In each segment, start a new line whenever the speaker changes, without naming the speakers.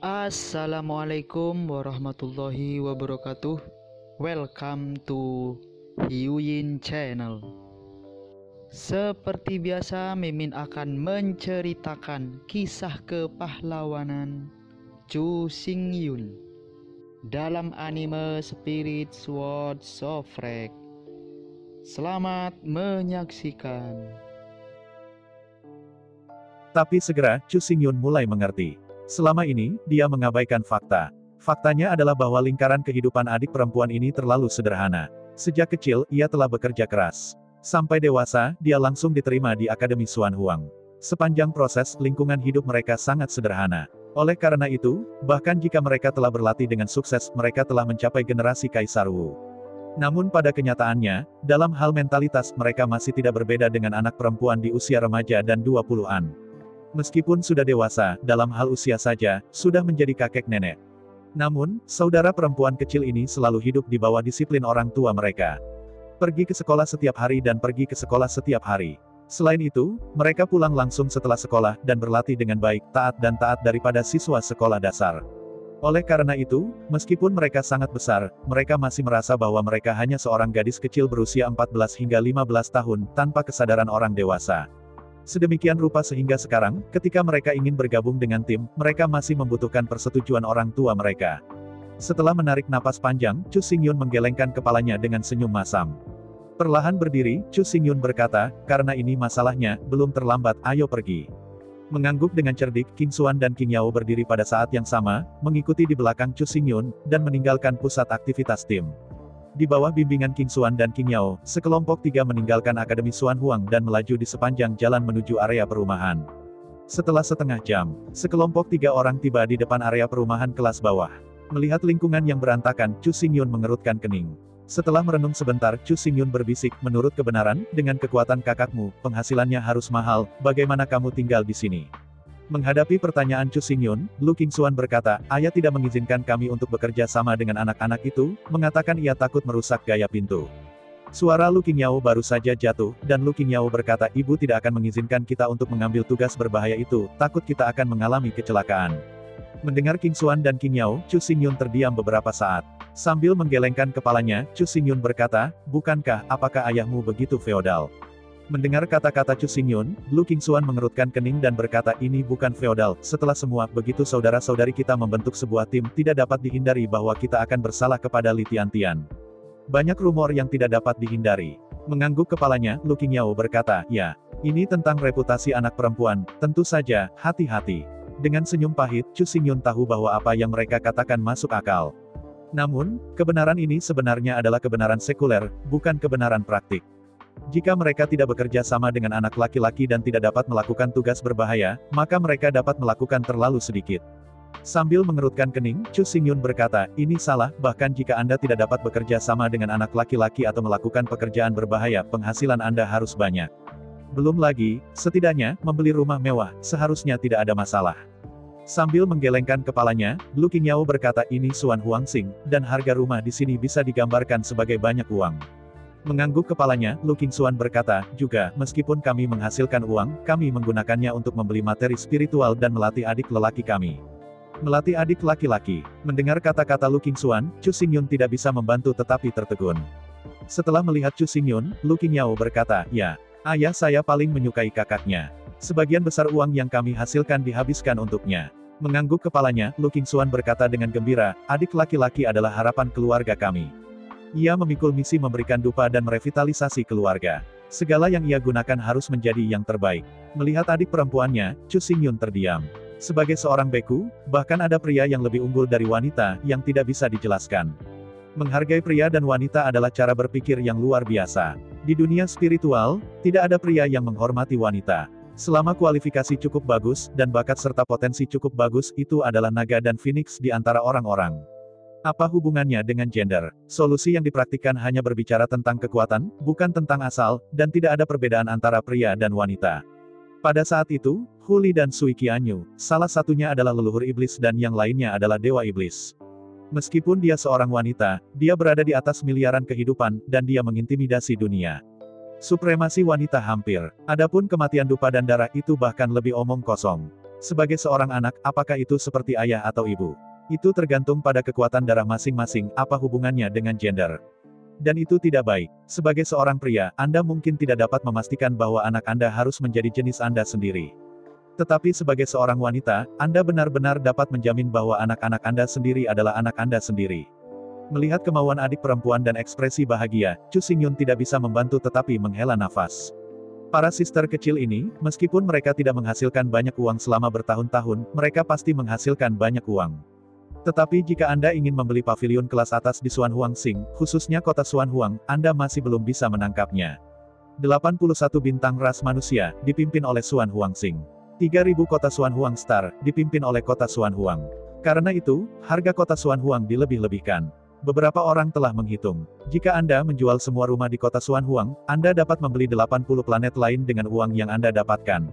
Assalamualaikum warahmatullahi wabarakatuh. Welcome to Hyuyin Channel. Seperti biasa, Mimin akan menceritakan kisah kepahlawanan Chu Xingyun dalam anime Spirit Sword Shofrek. Selamat menyaksikan.
Tapi segera, Chu Xingyun mulai mengerti. Selama ini, dia mengabaikan fakta. Faktanya adalah bahwa lingkaran kehidupan adik perempuan ini terlalu sederhana. Sejak kecil, ia telah bekerja keras. Sampai dewasa, dia langsung diterima di Akademi Xuan Huang. Sepanjang proses, lingkungan hidup mereka sangat sederhana. Oleh karena itu, bahkan jika mereka telah berlatih dengan sukses, mereka telah mencapai generasi Kaisar Wu. Namun pada kenyataannya, dalam hal mentalitas, mereka masih tidak berbeda dengan anak perempuan di usia remaja dan 20-an. Meskipun sudah dewasa, dalam hal usia saja, sudah menjadi kakek nenek. Namun, saudara perempuan kecil ini selalu hidup di bawah disiplin orang tua mereka. Pergi ke sekolah setiap hari dan pergi ke sekolah setiap hari. Selain itu, mereka pulang langsung setelah sekolah dan berlatih dengan baik, taat daripada siswa sekolah dasar. Oleh karena itu, meskipun mereka sangat besar, mereka masih merasa bahwa mereka hanya seorang gadis kecil berusia 14 hingga 15 tahun, tanpa kesadaran orang dewasa. Sedemikian rupa sehingga sekarang, ketika mereka ingin bergabung dengan tim, mereka masih membutuhkan persetujuan orang tua mereka. Setelah menarik napas panjang, Chu Xingyun menggelengkan kepalanya dengan senyum masam. Perlahan berdiri, Chu Xingyun berkata, karena ini masalahnya, belum terlambat, ayo pergi. Mengangguk dengan cerdik, King Xuan dan King Yao berdiri pada saat yang sama, mengikuti di belakang Chu Xingyun, dan meninggalkan pusat aktivitas tim. Di bawah bimbingan King Xuan dan King Yao, sekelompok tiga meninggalkan Akademi Xuan Huang dan melaju di sepanjang jalan menuju area perumahan. Setelah setengah jam, sekelompok tiga orang tiba di depan area perumahan kelas bawah. Melihat lingkungan yang berantakan, Chu Xingyun mengerutkan kening. Setelah merenung sebentar, Chu Xingyun berbisik, menurut kebenaran, dengan kekuatan kakakmu, penghasilannya harus mahal, bagaimana kamu tinggal di sini? Menghadapi pertanyaan Chu Xingyun, Lu Qingxuan berkata, ayah tidak mengizinkan kami untuk bekerja sama dengan anak-anak itu, mengatakan ia takut merusak gaya pintu. Suara Lu Qingyao baru saja jatuh, dan Lu Qingyao berkata, ibu tidak akan mengizinkan kita untuk mengambil tugas berbahaya itu, takut kita akan mengalami kecelakaan. Mendengar King Xuan dan King Yao, Chu Xingyun terdiam beberapa saat. Sambil menggelengkan kepalanya, Chu Xingyun berkata, bukankah, apakah ayahmu begitu feodal? Mendengar kata-kata Chu Xingyun, Lu Qingxuan mengerutkan kening dan berkata, ini bukan feodal, setelah semua, begitu saudara-saudari kita membentuk sebuah tim, tidak dapat dihindari bahwa kita akan bersalah kepada Li Tiantian. Banyak rumor yang tidak dapat dihindari. Mengangguk kepalanya, Lu Qingyao berkata, ya, ini tentang reputasi anak perempuan, tentu saja, hati-hati. Dengan senyum pahit, Chu Xingyun tahu bahwa apa yang mereka katakan masuk akal. Namun, kebenaran ini sebenarnya adalah kebenaran sekuler, bukan kebenaran praktik. Jika mereka tidak bekerja sama dengan anak laki-laki dan tidak dapat melakukan tugas berbahaya, maka mereka dapat melakukan terlalu sedikit. Sambil mengerutkan kening, Chu Xingyun berkata, ini salah, bahkan jika Anda tidak dapat bekerja sama dengan anak laki-laki atau melakukan pekerjaan berbahaya, penghasilan Anda harus banyak. Belum lagi, setidaknya, membeli rumah mewah, seharusnya tidak ada masalah. Sambil menggelengkan kepalanya, Lu Qingyao berkata, ini Xuan Huangxing, dan harga rumah di sini bisa digambarkan sebagai banyak uang. Mengangguk kepalanya, Lu Qingxuan berkata, juga, meskipun kami menghasilkan uang, kami menggunakannya untuk membeli materi spiritual dan melatih adik lelaki kami. Melatih adik laki-laki. Mendengar kata-kata Lu Qingxuan, Chu Xingyun tidak bisa membantu tetapi tertegun. Setelah melihat Chu Xingyun, Lu Qingyao berkata, ya, ayah saya paling menyukai kakaknya. Sebagian besar uang yang kami hasilkan dihabiskan untuknya. Mengangguk kepalanya, Lu Qingxuan berkata dengan gembira, adik laki-laki adalah harapan keluarga kami. Ia memikul misi memberikan dupa dan merevitalisasi keluarga. Segala yang ia gunakan harus menjadi yang terbaik. Melihat adik perempuannya, Chu Xingyun terdiam. Sebagai seorang beku, bahkan ada pria yang lebih unggul dari wanita, yang tidak bisa dijelaskan. Menghargai pria dan wanita adalah cara berpikir yang luar biasa. Di dunia spiritual, tidak ada pria yang menghormati wanita. Selama kualifikasi cukup bagus, dan bakat serta potensi cukup bagus, itu adalah naga dan phoenix di antara orang-orang. Apa hubungannya dengan gender? Solusi yang dipraktikkan hanya berbicara tentang kekuatan, bukan tentang asal, dan tidak ada perbedaan antara pria dan wanita. Pada saat itu, Huli dan Sui Qianyu, salah satunya adalah leluhur iblis dan yang lainnya adalah dewa iblis. Meskipun dia seorang wanita, dia berada di atas miliaran kehidupan, dan dia mengintimidasi dunia. Supremasi wanita hampir. Adapun kematian dupa dan darah itu bahkan lebih omong kosong. Sebagai seorang anak, apakah itu seperti ayah atau ibu? Itu tergantung pada kekuatan darah masing-masing, apa hubungannya dengan gender. Dan itu tidak baik. Sebagai seorang pria, Anda mungkin tidak dapat memastikan bahwa anak Anda harus menjadi jenis Anda sendiri. Tetapi sebagai seorang wanita, Anda benar-benar dapat menjamin bahwa anak-anak Anda sendiri adalah anak Anda sendiri. Melihat kemauan adik perempuan dan ekspresi bahagia, Chu Xingyun tidak bisa membantu tetapi menghela nafas. Para sister kecil ini, meskipun mereka tidak menghasilkan banyak uang selama bertahun-tahun, mereka pasti menghasilkan banyak uang. Tetapi jika Anda ingin membeli pavilion kelas atas di Xuanhuangsing, khususnya kota Xuanhuang, Anda masih belum bisa menangkapnya. 81 bintang ras manusia, dipimpin oleh Xuanhuangsing. 3.000 kota Xuanhuang Star, dipimpin oleh kota Xuanhuang. Karena itu, harga kota Xuanhuang dilebih-lebihkan. Beberapa orang telah menghitung. Jika Anda menjual semua rumah di kota Xuanhuang, Anda dapat membeli 80 planet lain dengan uang yang Anda dapatkan.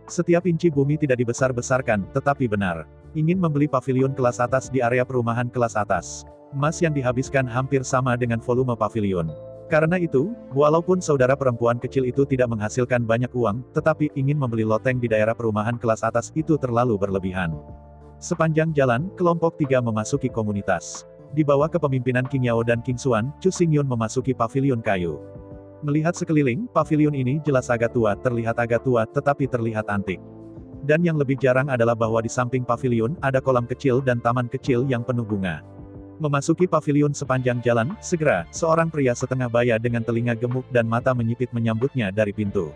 Setiap inci bumi tidak dibesar-besarkan, tetapi benar. Ingin membeli pavilion kelas atas di area perumahan kelas atas. Emas yang dihabiskan hampir sama dengan volume pavilion. Karena itu, walaupun saudara perempuan kecil itu tidak menghasilkan banyak uang, tetapi ingin membeli loteng di daerah perumahan kelas atas itu terlalu berlebihan. Sepanjang jalan, kelompok 3 memasuki komunitas. Di bawah kepemimpinan King Yao dan King Xuan, Chu Xingyun memasuki pavilion kayu. Melihat sekeliling, pavilion ini jelas agak tua, tetapi terlihat antik. Dan yang lebih jarang adalah bahwa di samping pavilion, ada kolam kecil dan taman kecil yang penuh bunga. Memasuki pavilion sepanjang jalan, segera, seorang pria setengah baya dengan telinga gemuk dan mata menyipit menyambutnya dari pintu.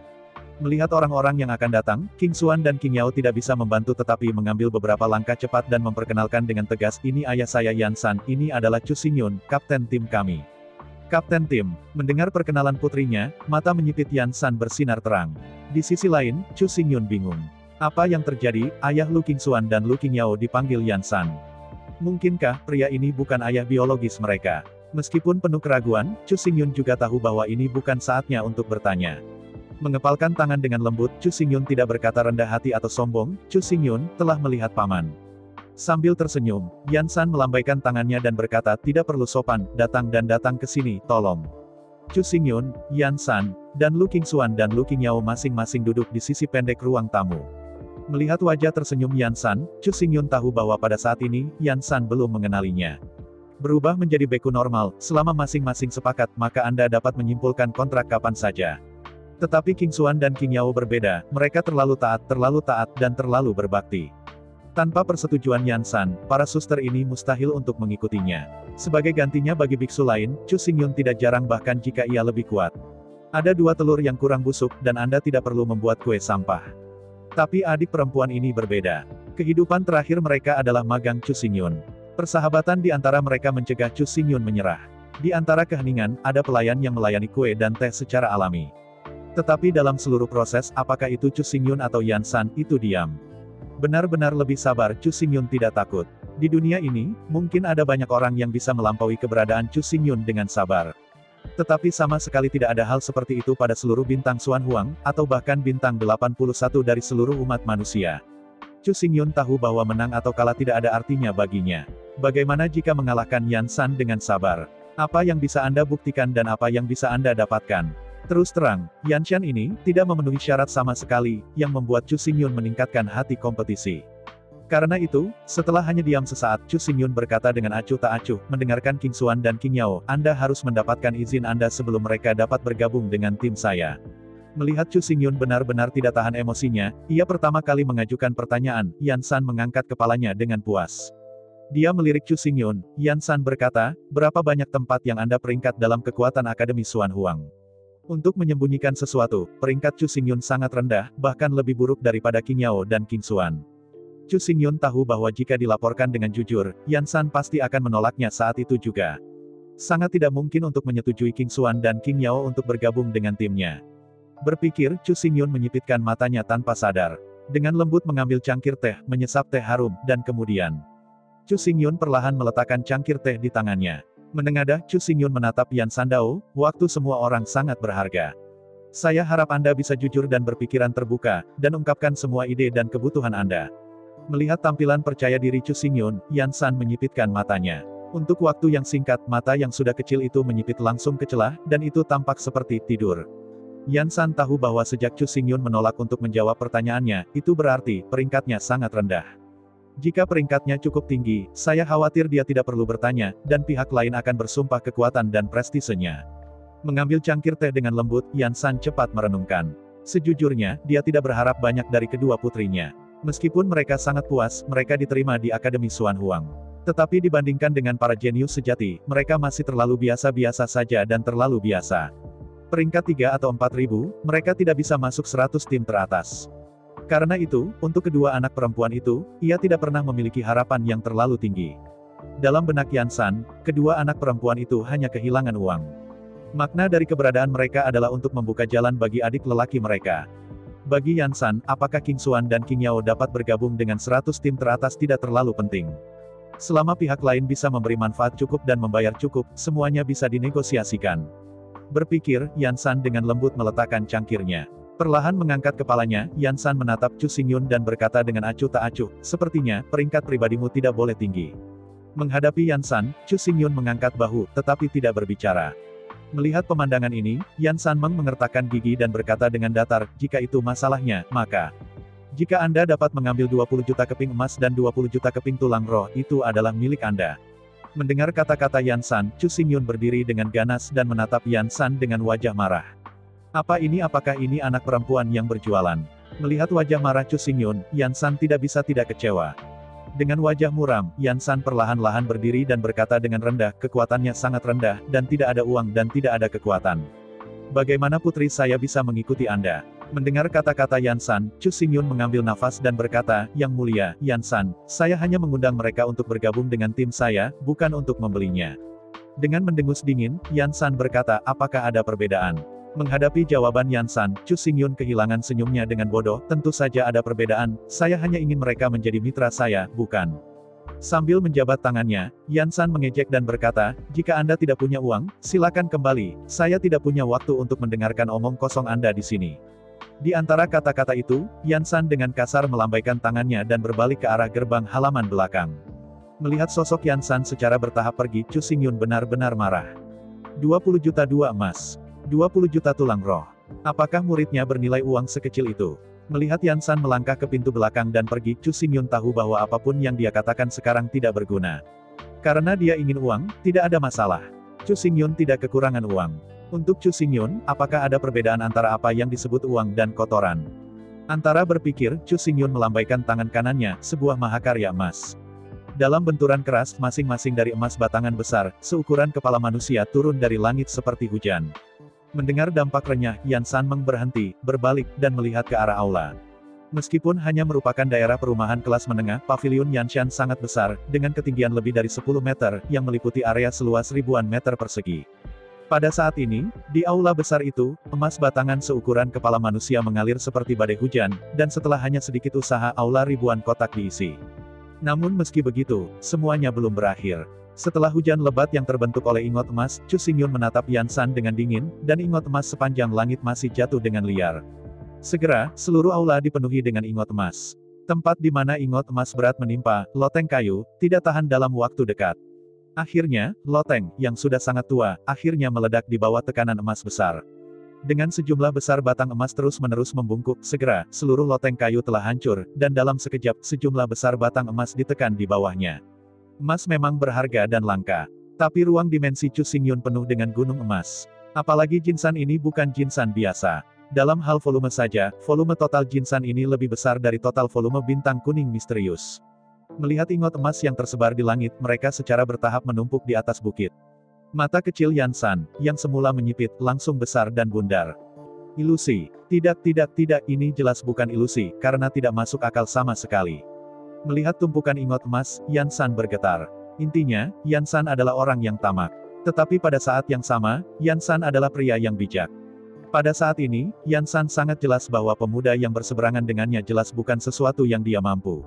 Melihat orang-orang yang akan datang, King Xuan dan King Yao tidak bisa membantu tetapi mengambil beberapa langkah cepat dan memperkenalkan dengan tegas, "Ini ayah saya Yan San, ini adalah Chu Xingyun, kapten tim kami." Kapten tim, mendengar perkenalan putrinya, mata menyipit Yan San bersinar terang. Di sisi lain, Chu Xingyun bingung. Apa yang terjadi? Ayah Lu King Xuan dan Lu King Yao dipanggil Yan San. Mungkinkah pria ini bukan ayah biologis mereka? Meskipun penuh keraguan, Chu Xingyun juga tahu bahwa ini bukan saatnya untuk bertanya. Mengepalkan tangan dengan lembut, Chu Xingyun tidak berkata rendah hati atau sombong, "Chu Xingyun, telah melihat paman." Sambil tersenyum, Yan San melambaikan tangannya dan berkata, "Tidak perlu sopan, datang ke sini, tolong." Chu Xingyun, Yan San, dan Lu King Xuan dan Lu King Yao masing-masing duduk di sisi pendek ruang tamu. Melihat wajah tersenyum Yan San, Chu Xingyun tahu bahwa pada saat ini, Yan San belum mengenalinya. Berubah menjadi beku normal, selama masing-masing sepakat, maka Anda dapat menyimpulkan kontrak kapan saja. Tetapi King Xuan dan King Yao berbeda, mereka terlalu taat, dan terlalu berbakti. Tanpa persetujuan Yan San, para suster ini mustahil untuk mengikutinya. Sebagai gantinya bagi biksu lain, Chu Xingyun tidak jarang bahkan jika ia lebih kuat. Ada 2 telur yang kurang busuk, dan Anda tidak perlu membuat kue sampah. Tapi adik perempuan ini berbeda. Kehidupan terakhir mereka adalah magang Chu Xingyun. Persahabatan di antara mereka mencegah Chu Xingyun menyerah. Di antara keheningan, ada pelayan yang melayani kue dan teh secara alami. Tetapi dalam seluruh proses, apakah itu Chu Xingyun atau Yan San, itu diam. Benar-benar lebih sabar, Chu Xingyun tidak takut. Di dunia ini, mungkin ada banyak orang yang bisa melampaui keberadaan Chu Xingyun dengan sabar. Tetapi sama sekali tidak ada hal seperti itu pada seluruh bintang Xuanhuang, atau bahkan bintang 81 dari seluruh umat manusia. Chu Xingyun tahu bahwa menang atau kalah tidak ada artinya baginya. Bagaimana jika mengalahkan Yan San dengan sabar? Apa yang bisa Anda buktikan dan apa yang bisa Anda dapatkan? Terus terang, Yan San ini tidak memenuhi syarat sama sekali, yang membuat Chu Xingyun meningkatkan hati kompetisi. Karena itu, setelah hanya diam sesaat, Chu Xingyun berkata dengan acuh tak acuh, "Mendengarkan King Xuan dan King Yao, Anda harus mendapatkan izin Anda sebelum mereka dapat bergabung dengan tim saya." Melihat Chu Xingyun benar-benar tidak tahan emosinya, ia pertama kali mengajukan pertanyaan. Yan San mengangkat kepalanya dengan puas. Dia melirik Chu Xingyun. Yan San berkata, "Berapa banyak tempat yang Anda peringkat dalam kekuatan Akademi Xuanhuang?" Untuk menyembunyikan sesuatu, peringkat Chu Xingyun sangat rendah, bahkan lebih buruk daripada King Yao dan King Xuan. Chu Xingyun tahu bahwa jika dilaporkan dengan jujur, Yan San pasti akan menolaknya saat itu juga. Sangat tidak mungkin untuk menyetujui King Xuan dan King Yao untuk bergabung dengan timnya. Berpikir, Chu Xingyun menyipitkan matanya tanpa sadar. Dengan lembut mengambil cangkir teh, menyesap teh harum, dan kemudian Chu Xingyun perlahan meletakkan cangkir teh di tangannya. Menengadah, Chu Xingyun menatap Yan San Dao, "Waktu semua orang sangat berharga. Saya harap Anda bisa jujur dan berpikiran terbuka, dan ungkapkan semua ide dan kebutuhan Anda." Melihat tampilan percaya diri Chu Xingyun, Yan San menyipitkan matanya. Untuk waktu yang singkat, mata yang sudah kecil itu menyipit langsung ke celah, dan itu tampak seperti tidur. Yan San tahu bahwa sejak Chu Xingyun menolak untuk menjawab pertanyaannya, itu berarti peringkatnya sangat rendah. Jika peringkatnya cukup tinggi, saya khawatir dia tidak perlu bertanya, dan pihak lain akan bersumpah kekuatan dan prestisenya. Mengambil cangkir teh dengan lembut, Yan San cepat merenungkan. Sejujurnya, dia tidak berharap banyak dari kedua putrinya. Meskipun mereka sangat puas, mereka diterima di Akademi Xuan Huang. Tetapi dibandingkan dengan para jenius sejati, mereka masih terlalu biasa-biasa saja dan terlalu biasa. Peringkat 3 atau 4.000, mereka tidak bisa masuk 100 tim teratas. Karena itu, untuk kedua anak perempuan itu, ia tidak pernah memiliki harapan yang terlalu tinggi. Dalam benak Yan San, kedua anak perempuan itu hanya kehilangan uang. Makna dari keberadaan mereka adalah untuk membuka jalan bagi adik lelaki mereka. Bagi Yan San, apakah King Xuan dan King Yao dapat bergabung dengan 100 tim teratas tidak terlalu penting. Selama pihak lain bisa memberi manfaat cukup dan membayar cukup, semuanya bisa dinegosiasikan. Berpikir, Yan San dengan lembut meletakkan cangkirnya. Perlahan mengangkat kepalanya, Yan San menatap Chu Xingyun dan berkata dengan acuh tak acuh, sepertinya, peringkat pribadimu tidak boleh tinggi. Menghadapi Yan San, Chu Xingyun mengangkat bahu, tetapi tidak berbicara. Melihat pemandangan ini, Yan San mengertakkan gigi dan berkata dengan datar, jika itu masalahnya, maka jika Anda dapat mengambil 20 juta keping emas dan 20 juta keping tulang roh, itu adalah milik Anda. Mendengar kata-kata Yan San, Chu Xingyun berdiri dengan ganas dan menatap Yan San dengan wajah marah. Apakah ini anak perempuan yang berjualan? Melihat wajah marah Chu Xingyun, Yan San tidak bisa tidak kecewa. Dengan wajah muram, Yan San perlahan-lahan berdiri dan berkata dengan rendah, kekuatannya sangat rendah, dan tidak ada uang dan tidak ada kekuatan. Bagaimana putri saya bisa mengikuti Anda? Mendengar kata-kata Yan San, Chu Xingyun mengambil nafas dan berkata, Yang Mulia, Yan San, saya hanya mengundang mereka untuk bergabung dengan tim saya, bukan untuk membelinya. Dengan mendengus dingin, Yan San berkata, apakah ada perbedaan? Menghadapi jawaban Yan San, Chu Xingyun kehilangan senyumnya dengan bodoh, tentu saja ada perbedaan, saya hanya ingin mereka menjadi mitra saya, bukan. Sambil menjabat tangannya, Yan San mengejek dan berkata, jika Anda tidak punya uang, silakan kembali, saya tidak punya waktu untuk mendengarkan omong kosong Anda di sini. Di antara kata-kata itu, Yan San dengan kasar melambaikan tangannya dan berbalik ke arah gerbang halaman belakang. Melihat sosok Yan San secara bertahap pergi, Chu Xingyun benar-benar marah. 20 juta dua emas. 20 juta tulang roh. Apakah muridnya bernilai uang sekecil itu? Melihat Yan San melangkah ke pintu belakang dan pergi, Chu Xingyun tahu bahwa apapun yang dia katakan sekarang tidak berguna. Karena dia ingin uang, tidak ada masalah. Chu Xingyun tidak kekurangan uang. Untuk Chu Xingyun, apakah ada perbedaan antara apa yang disebut uang dan kotoran? Antara berpikir, Chu Xingyun melambaikan tangan kanannya, sebuah mahakarya emas. Dalam benturan keras, masing-masing dari emas batangan besar, seukuran kepala manusia turun dari langit seperti hujan. Mendengar dampak renyah, Yan San berhenti, berbalik, dan melihat ke arah aula. Meskipun hanya merupakan daerah perumahan kelas menengah, pavilion Yanshan sangat besar, dengan ketinggian lebih dari 10 meter, yang meliputi area seluas ribuan meter persegi. Pada saat ini, di aula besar itu, emas batangan seukuran kepala manusia mengalir seperti badai hujan, dan setelah hanya sedikit usaha aula ribuan kotak diisi. Namun meski begitu, semuanya belum berakhir. Setelah hujan lebat yang terbentuk oleh ingot emas, Chu Xingyun menatap Yan San dengan dingin, dan ingot emas sepanjang langit masih jatuh dengan liar. Segera, seluruh aula dipenuhi dengan ingot emas. Tempat di mana ingot emas berat menimpa, loteng kayu, tidak tahan dalam waktu dekat. Akhirnya, loteng, yang sudah sangat tua, akhirnya meledak di bawah tekanan emas besar. Dengan sejumlah besar batang emas terus-menerus membungkuk, segera, seluruh loteng kayu telah hancur, dan dalam sekejap, sejumlah besar batang emas ditekan di bawahnya. Emas memang berharga dan langka. Tapi ruang dimensi Chu Xingyun penuh dengan gunung emas. Apalagi jinsan ini bukan jinsan biasa. Dalam hal volume saja, volume total jinsan ini lebih besar dari total volume bintang kuning misterius. Melihat ingot emas yang tersebar di langit, mereka secara bertahap menumpuk di atas bukit. Mata kecil Yan San, yang semula menyipit, langsung besar dan bundar. Ilusi. Tidak, ini jelas bukan ilusi, karena tidak masuk akal sama sekali. Melihat tumpukan ingot emas, Yan San bergetar. Intinya, Yan San adalah orang yang tamak. Tetapi pada saat yang sama, Yan San adalah pria yang bijak. Pada saat ini, Yan San sangat jelas bahwa pemuda yang berseberangan dengannya jelas bukan sesuatu yang dia mampu.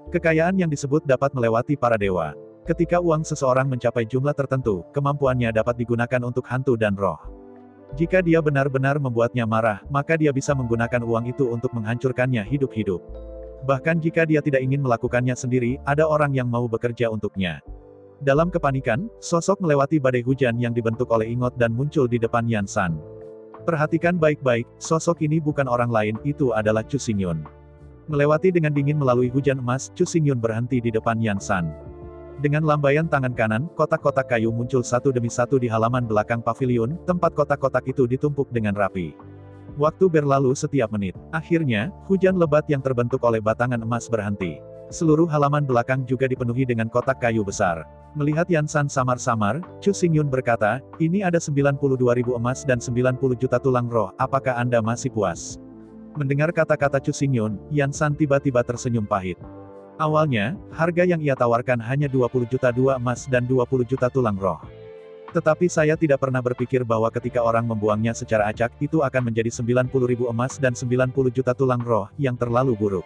Kekayaan yang disebut dapat melewati para dewa. Ketika uang seseorang mencapai jumlah tertentu, kemampuannya dapat digunakan untuk hantu dan roh. Jika dia benar-benar membuatnya marah, maka dia bisa menggunakan uang itu untuk menghancurkannya hidup-hidup. Bahkan jika dia tidak ingin melakukannya sendiri, ada orang yang mau bekerja untuknya. Dalam kepanikan, sosok melewati badai hujan yang dibentuk oleh ingot dan muncul di depan Yan San. Perhatikan baik-baik, sosok ini bukan orang lain, itu adalah Chu Xingyun. Melewati dengan dingin melalui hujan emas, Chu Xingyun berhenti di depan Yan San. Dengan lambaian tangan kanan, kotak-kotak kayu muncul satu demi satu di halaman belakang pavilion, tempat kotak-kotak itu ditumpuk dengan rapi. Waktu berlalu setiap menit. Akhirnya, hujan lebat yang terbentuk oleh batangan emas berhenti. Seluruh halaman belakang juga dipenuhi dengan kotak kayu besar. Melihat Yan San samar-samar, Chu Xingyun berkata, ini ada 92.000 emas dan 90 juta tulang roh, apakah Anda masih puas? Mendengar kata-kata Chu Xingyun, Yan San tiba-tiba tersenyum pahit. Awalnya, harga yang ia tawarkan hanya 20 juta dua emas dan 20 juta tulang roh. Tetapi saya tidak pernah berpikir bahwa ketika orang membuangnya secara acak, itu akan menjadi 90.000 emas dan 90 juta tulang roh, yang terlalu buruk.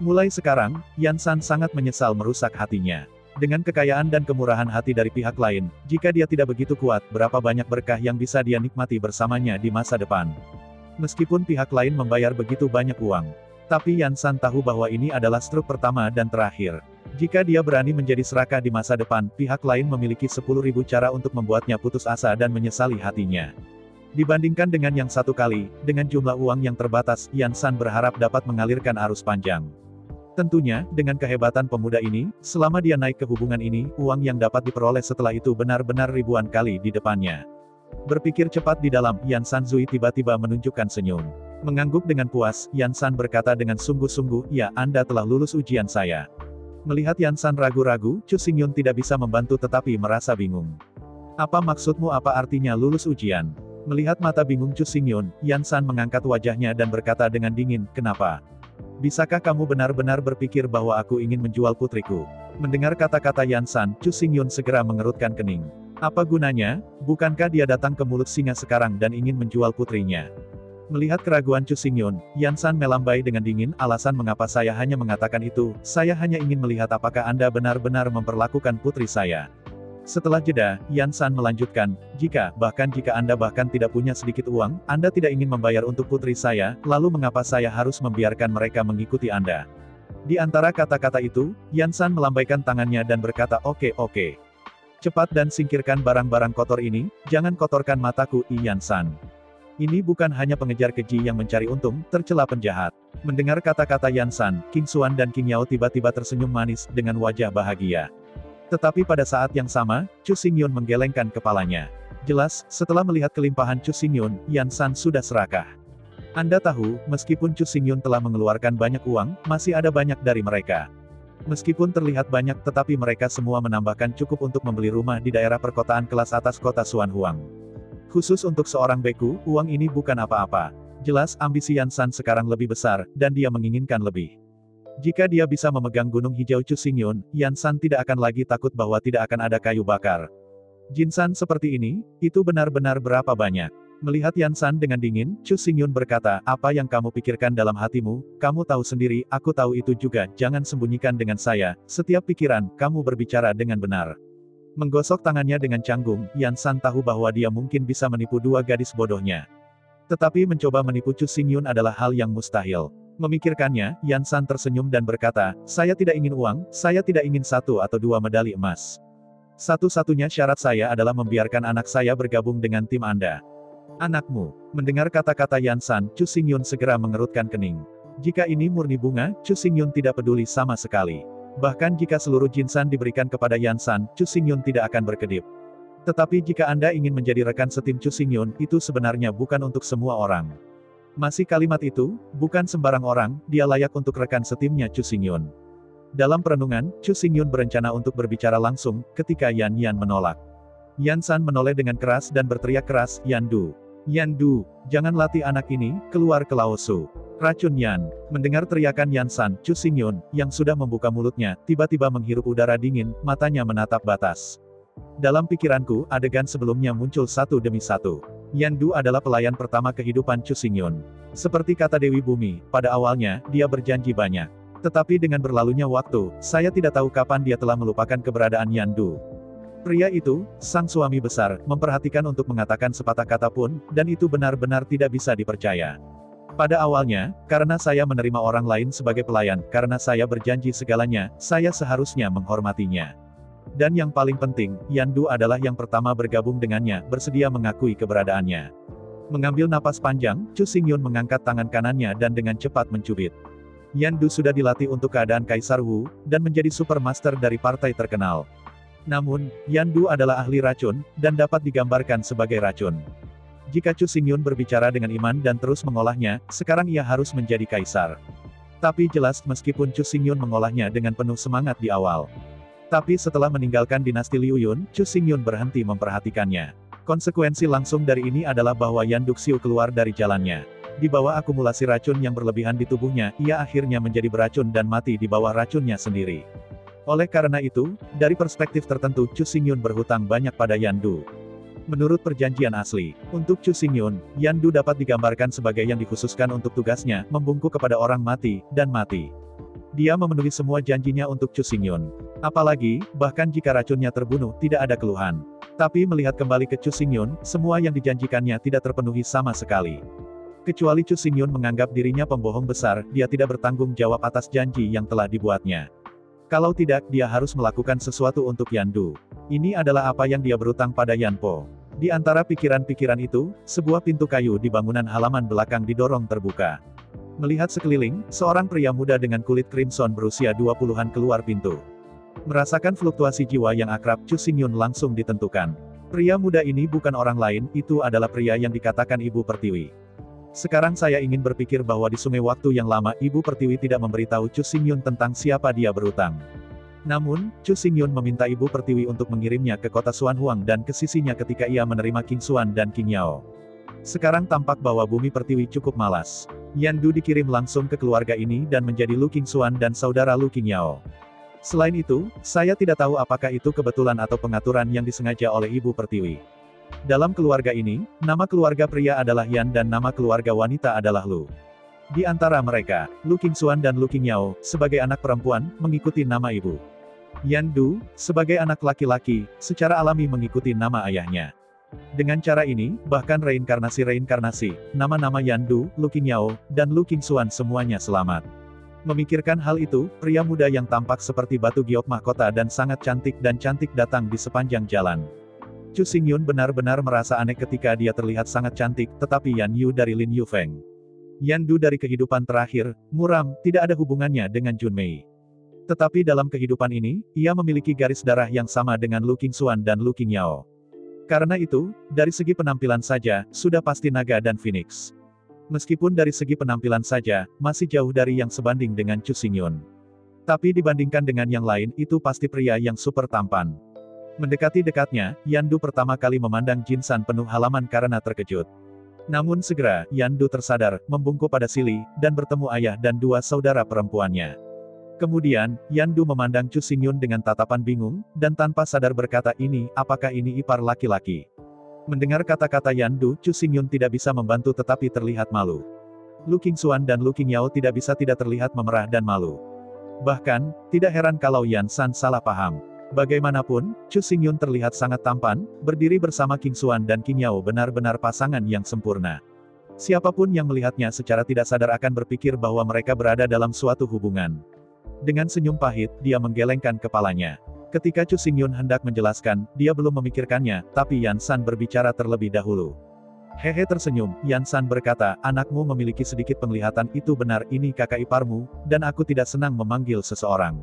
Mulai sekarang, Yan San sangat menyesal merusak hatinya. Dengan kekayaan dan kemurahan hati dari pihak lain, jika dia tidak begitu kuat, berapa banyak berkah yang bisa dia nikmati bersamanya di masa depan. Meskipun pihak lain membayar begitu banyak uang. Tapi Yan San tahu bahwa ini adalah struk pertama dan terakhir. Jika dia berani menjadi serakah di masa depan, pihak lain memiliki 10.000 cara untuk membuatnya putus asa dan menyesali hatinya. Dibandingkan dengan yang satu kali, dengan jumlah uang yang terbatas, Yan San berharap dapat mengalirkan arus panjang. Tentunya, dengan kehebatan pemuda ini, selama dia naik ke hubungan ini, uang yang dapat diperoleh setelah itu benar-benar ribuan kali di depannya. Berpikir cepat di dalam, Yan San Zui tiba-tiba menunjukkan senyum. Mengangguk dengan puas, Yan San berkata dengan sungguh-sungguh, ya, Anda telah lulus ujian saya. Melihat Yan San ragu-ragu, Chu Xingyun tidak bisa membantu tetapi merasa bingung. Apa maksudmu, apa artinya lulus ujian? Melihat mata bingung Chu Xingyun, Yan San mengangkat wajahnya dan berkata dengan dingin, kenapa? Bisakah kamu benar-benar berpikir bahwa aku ingin menjual putriku? Mendengar kata-kata Yan San, Chu Xingyun segera mengerutkan kening. Apa gunanya? Bukankah dia datang ke mulut singa sekarang dan ingin menjual putrinya? Melihat keraguan Chu Xingyun, Yan San melambai dengan dingin, alasan mengapa saya hanya mengatakan itu, saya hanya ingin melihat apakah Anda benar-benar memperlakukan putri saya. Setelah jeda, Yan San melanjutkan, bahkan jika Anda bahkan tidak punya sedikit uang, Anda tidak ingin membayar untuk putri saya, lalu mengapa saya harus membiarkan mereka mengikuti Anda? Di antara kata-kata itu, Yan San melambaikan tangannya dan berkata, oke. Cepat dan singkirkan barang-barang kotor ini, jangan kotorkan mataku, Yan San. Ini bukan hanya pengejar keji yang mencari untung, tercela penjahat. Mendengar kata-kata Yan San, King Xuan dan King Yao tiba-tiba tersenyum manis, dengan wajah bahagia. Tetapi pada saat yang sama, Chu Xingyun menggelengkan kepalanya. Jelas, setelah melihat kelimpahan Chu Xingyun, Yan San sudah serakah. Anda tahu, meskipun Chu Xingyun telah mengeluarkan banyak uang, masih ada banyak dari mereka. Meskipun terlihat banyak tetapi mereka semua menambahkan cukup untuk membeli rumah di daerah perkotaan kelas atas kota Xuanhuang. Khusus untuk seorang beku, uang ini bukan apa-apa. Jelas ambisi Yan San sekarang lebih besar, dan dia menginginkan lebih. Jika dia bisa memegang gunung hijau Chu Xingyun, Yan San tidak akan lagi takut bahwa tidak akan ada kayu bakar. Jinsan seperti ini, itu benar-benar berapa banyak. Melihat Yan San dengan dingin, Chu Xingyun berkata, apa yang kamu pikirkan dalam hatimu, kamu tahu sendiri, aku tahu itu juga, jangan sembunyikan dengan saya, setiap pikiran, kamu berbicara dengan benar. Menggosok tangannya dengan canggung, Yan San tahu bahwa dia mungkin bisa menipu dua gadis bodohnya. Tetapi mencoba menipu Chu Xingyun adalah hal yang mustahil. Memikirkannya, Yan San tersenyum dan berkata, saya tidak ingin uang, saya tidak ingin 1 atau 2 medali emas. Satu-satunya syarat saya adalah membiarkan anak saya bergabung dengan tim Anda. Anakmu. Mendengar kata-kata Yan San, Chu Xingyun segera mengerutkan kening. Jika ini murni bunga, Chu Xingyun tidak peduli sama sekali. Bahkan jika seluruh Jinsan diberikan kepada Yan San, Chu Xingyun tidak akan berkedip. Tetapi jika Anda ingin menjadi rekan setim Chu Xingyun, itu sebenarnya bukan untuk semua orang. Masih kalimat itu, bukan sembarang orang, dia layak untuk rekan setimnya Chu Xingyun. Dalam perenungan, Chu Xingyun berencana untuk berbicara langsung, ketika Yan Yan menolak. Yan San menoleh dengan keras dan berteriak keras, Yan Du, jangan latih anak ini, keluar ke Laosu. Racun Yan. Mendengar teriakan Yan San, Chu Xingyun, yang sudah membuka mulutnya, tiba-tiba menghirup udara dingin, matanya menatap batas. Dalam pikiranku, adegan sebelumnya muncul satu demi satu. Yan Du adalah pelayan pertama kehidupan Chu Xingyun. Seperti kata Dewi Bumi, pada awalnya, dia berjanji banyak. Tetapi dengan berlalunya waktu, saya tidak tahu kapan dia telah melupakan keberadaan Yan Du. Pria itu, sang suami besar, memperhatikan untuk mengatakan sepatah kata pun, dan itu benar-benar tidak bisa dipercaya. Pada awalnya, karena saya menerima orang lain sebagai pelayan, karena saya berjanji segalanya, saya seharusnya menghormatinya. Dan yang paling penting, Yan Du adalah yang pertama bergabung dengannya, bersedia mengakui keberadaannya. Mengambil napas panjang, Chu Xingyun mengangkat tangan kanannya dan dengan cepat mencubit. Yan Du sudah dilatih untuk keadaan Kaisar Wu, dan menjadi supermaster dari partai terkenal. Namun, Yan Du adalah ahli racun, dan dapat digambarkan sebagai racun. Jika Chu Xingyun berbicara dengan iman dan terus mengolahnya, sekarang ia harus menjadi kaisar. Tapi jelas meskipun Chu Xingyun mengolahnya dengan penuh semangat di awal. Tapi setelah meninggalkan dinasti Liu Yun, Chu Xingyun berhenti memperhatikannya. Konsekuensi langsung dari ini adalah bahwa Yan Duxiu keluar dari jalannya. Di bawah akumulasi racun yang berlebihan di tubuhnya, ia akhirnya menjadi beracun dan mati di bawah racunnya sendiri. Oleh karena itu, dari perspektif tertentu Chu Xingyun berhutang banyak pada Yan Du. Menurut perjanjian asli, untuk Chu Xingyun, Yan Du dapat digambarkan sebagai yang dikhususkan untuk tugasnya, membungkuk kepada orang mati, dan mati. Dia memenuhi semua janjinya untuk Chu Xingyun. Apalagi, bahkan jika racunnya terbunuh, tidak ada keluhan. Tapi melihat kembali ke Chu Xingyun, semua yang dijanjikannya tidak terpenuhi sama sekali. Kecuali Chu Xingyun menganggap dirinya pembohong besar, dia tidak bertanggung jawab atas janji yang telah dibuatnya. Kalau tidak, dia harus melakukan sesuatu untuk Yan Du. Ini adalah apa yang dia berutang pada Yan Po. Di antara pikiran-pikiran itu, sebuah pintu kayu di bangunan halaman belakang didorong terbuka. Melihat sekeliling, seorang pria muda dengan kulit crimson berusia 20-an keluar pintu. Merasakan fluktuasi jiwa yang akrab, Chu Xingyun langsung ditentukan. Pria muda ini bukan orang lain, itu adalah pria yang dikatakan Ibu Pertiwi. Sekarang saya ingin berpikir bahwa di sungai waktu yang lama, Ibu Pertiwi tidak memberitahu Chu Xingyun tentang siapa dia berutang. Namun, Chu Xingyun meminta Ibu Pertiwi untuk mengirimnya ke kota Xuanhuang dan ke sisinya ketika ia menerima King Xuan dan King Yao. Sekarang tampak bahwa Bumi Pertiwi cukup malas. Yan Du dikirim langsung ke keluarga ini dan menjadi Lu King Xuan dan saudara Lu King Yao. Selain itu, saya tidak tahu apakah itu kebetulan atau pengaturan yang disengaja oleh Ibu Pertiwi. Dalam keluarga ini, nama keluarga pria adalah Yan dan nama keluarga wanita adalah Lu. Di antara mereka, Lu King Xuan dan Lu King Yao, sebagai anak perempuan, mengikuti nama ibu. Yan Du, sebagai anak laki-laki, secara alami mengikuti nama ayahnya. Dengan cara ini, bahkan reinkarnasi-reinkarnasi, nama-nama Yan Du, Lu King Yao, dan Lu King Xuan semuanya selamat. Memikirkan hal itu, pria muda yang tampak seperti batu giok mahkota dan sangat cantik datang di sepanjang jalan. Chu Xingyun benar-benar merasa aneh ketika dia terlihat sangat cantik, tetapi Yan Yu dari Lin Yufeng. Yan Du dari kehidupan terakhir, muram, tidak ada hubungannya dengan Jun Mei. Tetapi dalam kehidupan ini, ia memiliki garis darah yang sama dengan Lu King Xuan dan Lu King Yao. Karena itu, dari segi penampilan saja, sudah pasti naga dan phoenix. Meskipun dari segi penampilan saja, masih jauh dari yang sebanding dengan Chu Xingyun. Tapi dibandingkan dengan yang lain, itu pasti pria yang super tampan. Mendekati dekatnya, Yan Du pertama kali memandang Jin San penuh halaman karena terkejut. Namun segera, Yan Du tersadar, membungkuk pada Sili, dan bertemu ayah dan dua saudara perempuannya. Kemudian, Yan Du memandang Chu Xingyun dengan tatapan bingung, dan tanpa sadar berkata apakah ini ipar laki-laki? Mendengar kata-kata Yan Du, Chu Xingyun tidak bisa membantu tetapi terlihat malu. Lu King Xuan dan Lu King Yao tidak bisa tidak terlihat memerah dan malu. Bahkan, tidak heran kalau Yan San salah paham. Bagaimanapun, Chu Xingyun terlihat sangat tampan, berdiri bersama King Xuan dan King Yao benar-benar pasangan yang sempurna. Siapapun yang melihatnya secara tidak sadar akan berpikir bahwa mereka berada dalam suatu hubungan. Dengan senyum pahit, dia menggelengkan kepalanya. Ketika Chu Xingyun hendak menjelaskan, dia belum memikirkannya, tapi Yan San berbicara terlebih dahulu. Hehe tersenyum, Yan San berkata, anakmu memiliki sedikit penglihatan, itu benar, ini kakak iparmu, dan aku tidak senang memanggil seseorang.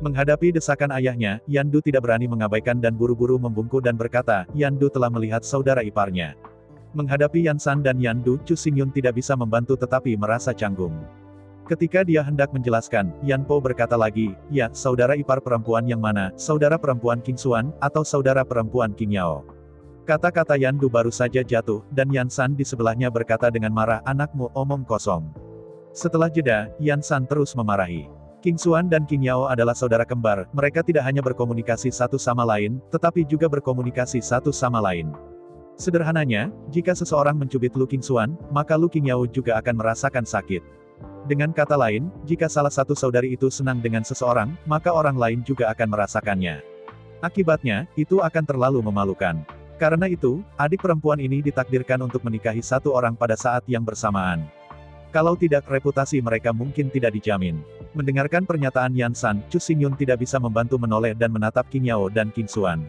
Menghadapi desakan ayahnya, Yan Du tidak berani mengabaikan dan buru-buru membungkuk dan berkata, Yan Du telah melihat saudara iparnya. Menghadapi Yan San dan Yan Du, Chu Xingyun tidak bisa membantu tetapi merasa canggung. Ketika dia hendak menjelaskan, Yan Po berkata lagi, ya, saudara ipar perempuan yang mana, saudara perempuan King Xuan, atau saudara perempuan King Yao? Kata-kata Yan Du baru saja jatuh, dan Yan San di sebelahnya berkata dengan marah, anakmu omong kosong. Setelah jeda, Yan San terus memarahi. King Xuan dan King Yao adalah saudara kembar, mereka tidak hanya berkomunikasi satu sama lain, tetapi juga berkomunikasi satu sama lain. Sederhananya, jika seseorang mencubit Lu King Xuan, maka Lu King Yao juga akan merasakan sakit. Dengan kata lain, jika salah satu saudari itu senang dengan seseorang, maka orang lain juga akan merasakannya. Akibatnya, itu akan terlalu memalukan. Karena itu, adik perempuan ini ditakdirkan untuk menikahi satu orang pada saat yang bersamaan. Kalau tidak, reputasi mereka mungkin tidak dijamin. Mendengarkan pernyataan Yan San, Chu Xingyun tidak bisa membantu menoleh dan menatap King Yao dan King Xuan.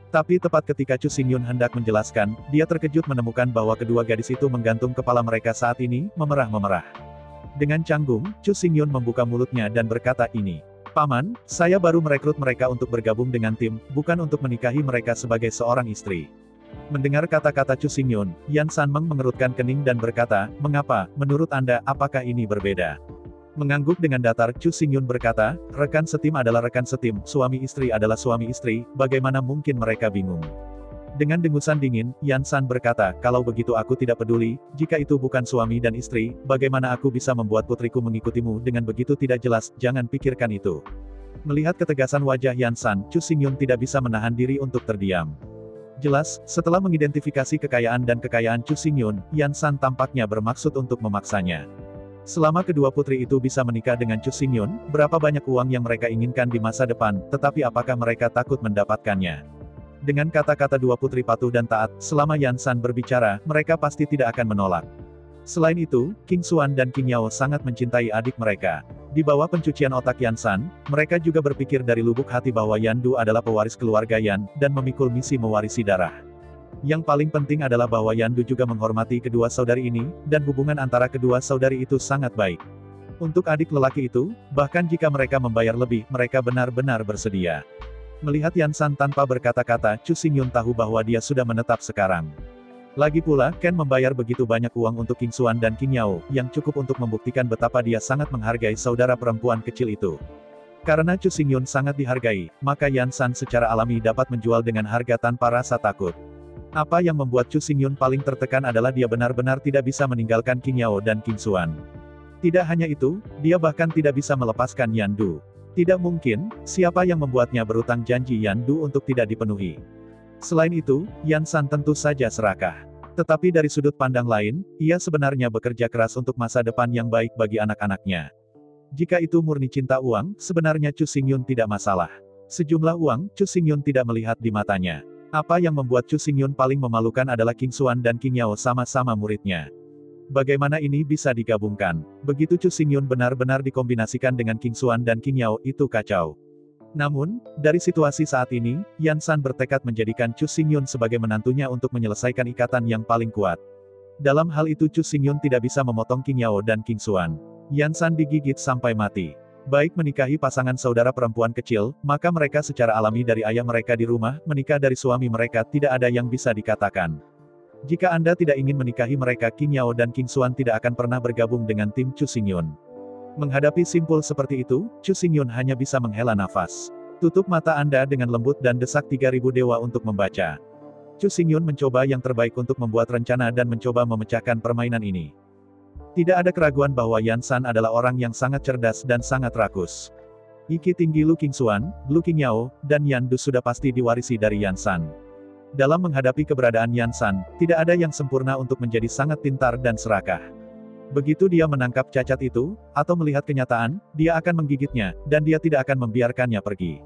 Tapi tepat ketika Chu Xingyun hendak menjelaskan, dia terkejut menemukan bahwa kedua gadis itu menggantung kepala mereka saat ini, memerah-memerah. Dengan canggung, Chu Xingyun membuka mulutnya dan berkata ini. Paman, saya baru merekrut mereka untuk bergabung dengan tim, bukan untuk menikahi mereka sebagai seorang istri. Mendengar kata-kata Chu Xingyun, Yan Sanmeng mengerutkan kening dan berkata, mengapa, menurut Anda, apakah ini berbeda? Mengangguk dengan datar, Chu Xingyun berkata, rekan setim adalah rekan setim, suami istri adalah suami istri, bagaimana mungkin mereka bingung? Dengan dengusan dingin, Yan San berkata, kalau begitu aku tidak peduli, jika itu bukan suami dan istri, bagaimana aku bisa membuat putriku mengikutimu dengan begitu tidak jelas, jangan pikirkan itu. Melihat ketegasan wajah Yan San, Chu Xingyun tidak bisa menahan diri untuk terdiam. Jelas, setelah mengidentifikasi kekayaan dan kekayaan Chu Xingyun, Yan San tampaknya bermaksud untuk memaksanya. Selama kedua putri itu bisa menikah dengan Chu Xingyun, berapa banyak uang yang mereka inginkan di masa depan, tetapi apakah mereka takut mendapatkannya? Dengan kata-kata dua putri patuh dan taat, selama Yan San berbicara, mereka pasti tidak akan menolak. Selain itu, King Xuan dan King Yao sangat mencintai adik mereka. Di bawah pencucian otak Yan San, mereka juga berpikir dari lubuk hati bahwa Yan Du adalah pewaris keluarga Yan, dan memikul misi mewarisi darah. Yang paling penting adalah bahwa Yan Du juga menghormati kedua saudari ini, dan hubungan antara kedua saudari itu sangat baik. Untuk adik lelaki itu, bahkan jika mereka membayar lebih, mereka benar-benar bersedia. Melihat Yan San tanpa berkata-kata, Chu Xingyun tahu bahwa dia sudah menetap sekarang. Lagi pula, Ken membayar begitu banyak uang untuk King Xuan dan King Yao, yang cukup untuk membuktikan betapa dia sangat menghargai saudara perempuan kecil itu. Karena Chu Xingyun sangat dihargai, maka Yan San secara alami dapat menjual dengan harga tanpa rasa takut. Apa yang membuat Chu Xingyun paling tertekan adalah dia benar-benar tidak bisa meninggalkan King Yao dan King Xuan. Tidak hanya itu, dia bahkan tidak bisa melepaskan Yan Du. Tidak mungkin, siapa yang membuatnya berutang janji Yan Du untuk tidak dipenuhi. Selain itu, Yan San tentu saja serakah. Tetapi dari sudut pandang lain, ia sebenarnya bekerja keras untuk masa depan yang baik bagi anak-anaknya. Jika itu murni cinta uang, sebenarnya Chu Xingyun tidak masalah. Sejumlah uang, Chu Xingyun tidak melihat di matanya. Apa yang membuat Chu Xingyun paling memalukan adalah King Xuan dan King Yao sama-sama muridnya. Bagaimana ini bisa digabungkan? Begitu Chu Xingyun benar-benar dikombinasikan dengan King Xuan dan King Yao, itu kacau. Namun, dari situasi saat ini, Yan San bertekad menjadikan Chu Xingyun sebagai menantunya untuk menyelesaikan ikatan yang paling kuat. Dalam hal itu Chu Xingyun tidak bisa memotong King Yao dan King Xuan. Yan San digigit sampai mati. Baik menikahi pasangan saudara perempuan kecil, maka mereka secara alami dari ayah mereka di rumah, menikah dari suami mereka tidak ada yang bisa dikatakan. Jika Anda tidak ingin menikahi mereka, King Yao dan King Xuan tidak akan pernah bergabung dengan tim Chu Xingyun. Menghadapi simpul seperti itu, Chu Xingyun hanya bisa menghela nafas. Tutup mata Anda dengan lembut dan desak 3000 dewa untuk membaca. Chu Xingyun mencoba yang terbaik untuk membuat rencana dan mencoba memecahkan permainan ini. Tidak ada keraguan bahwa Yan San adalah orang yang sangat cerdas dan sangat rakus. Iki tinggi Lu King Xuan, Lu King Yao, dan Yan Du sudah pasti diwarisi dari Yan San. Dalam menghadapi keberadaan Yan San, tidak ada yang sempurna untuk menjadi sangat pintar dan serakah. Begitu dia menangkap cacat itu, atau melihat kenyataan, dia akan menggigitnya, dan dia tidak akan membiarkannya pergi.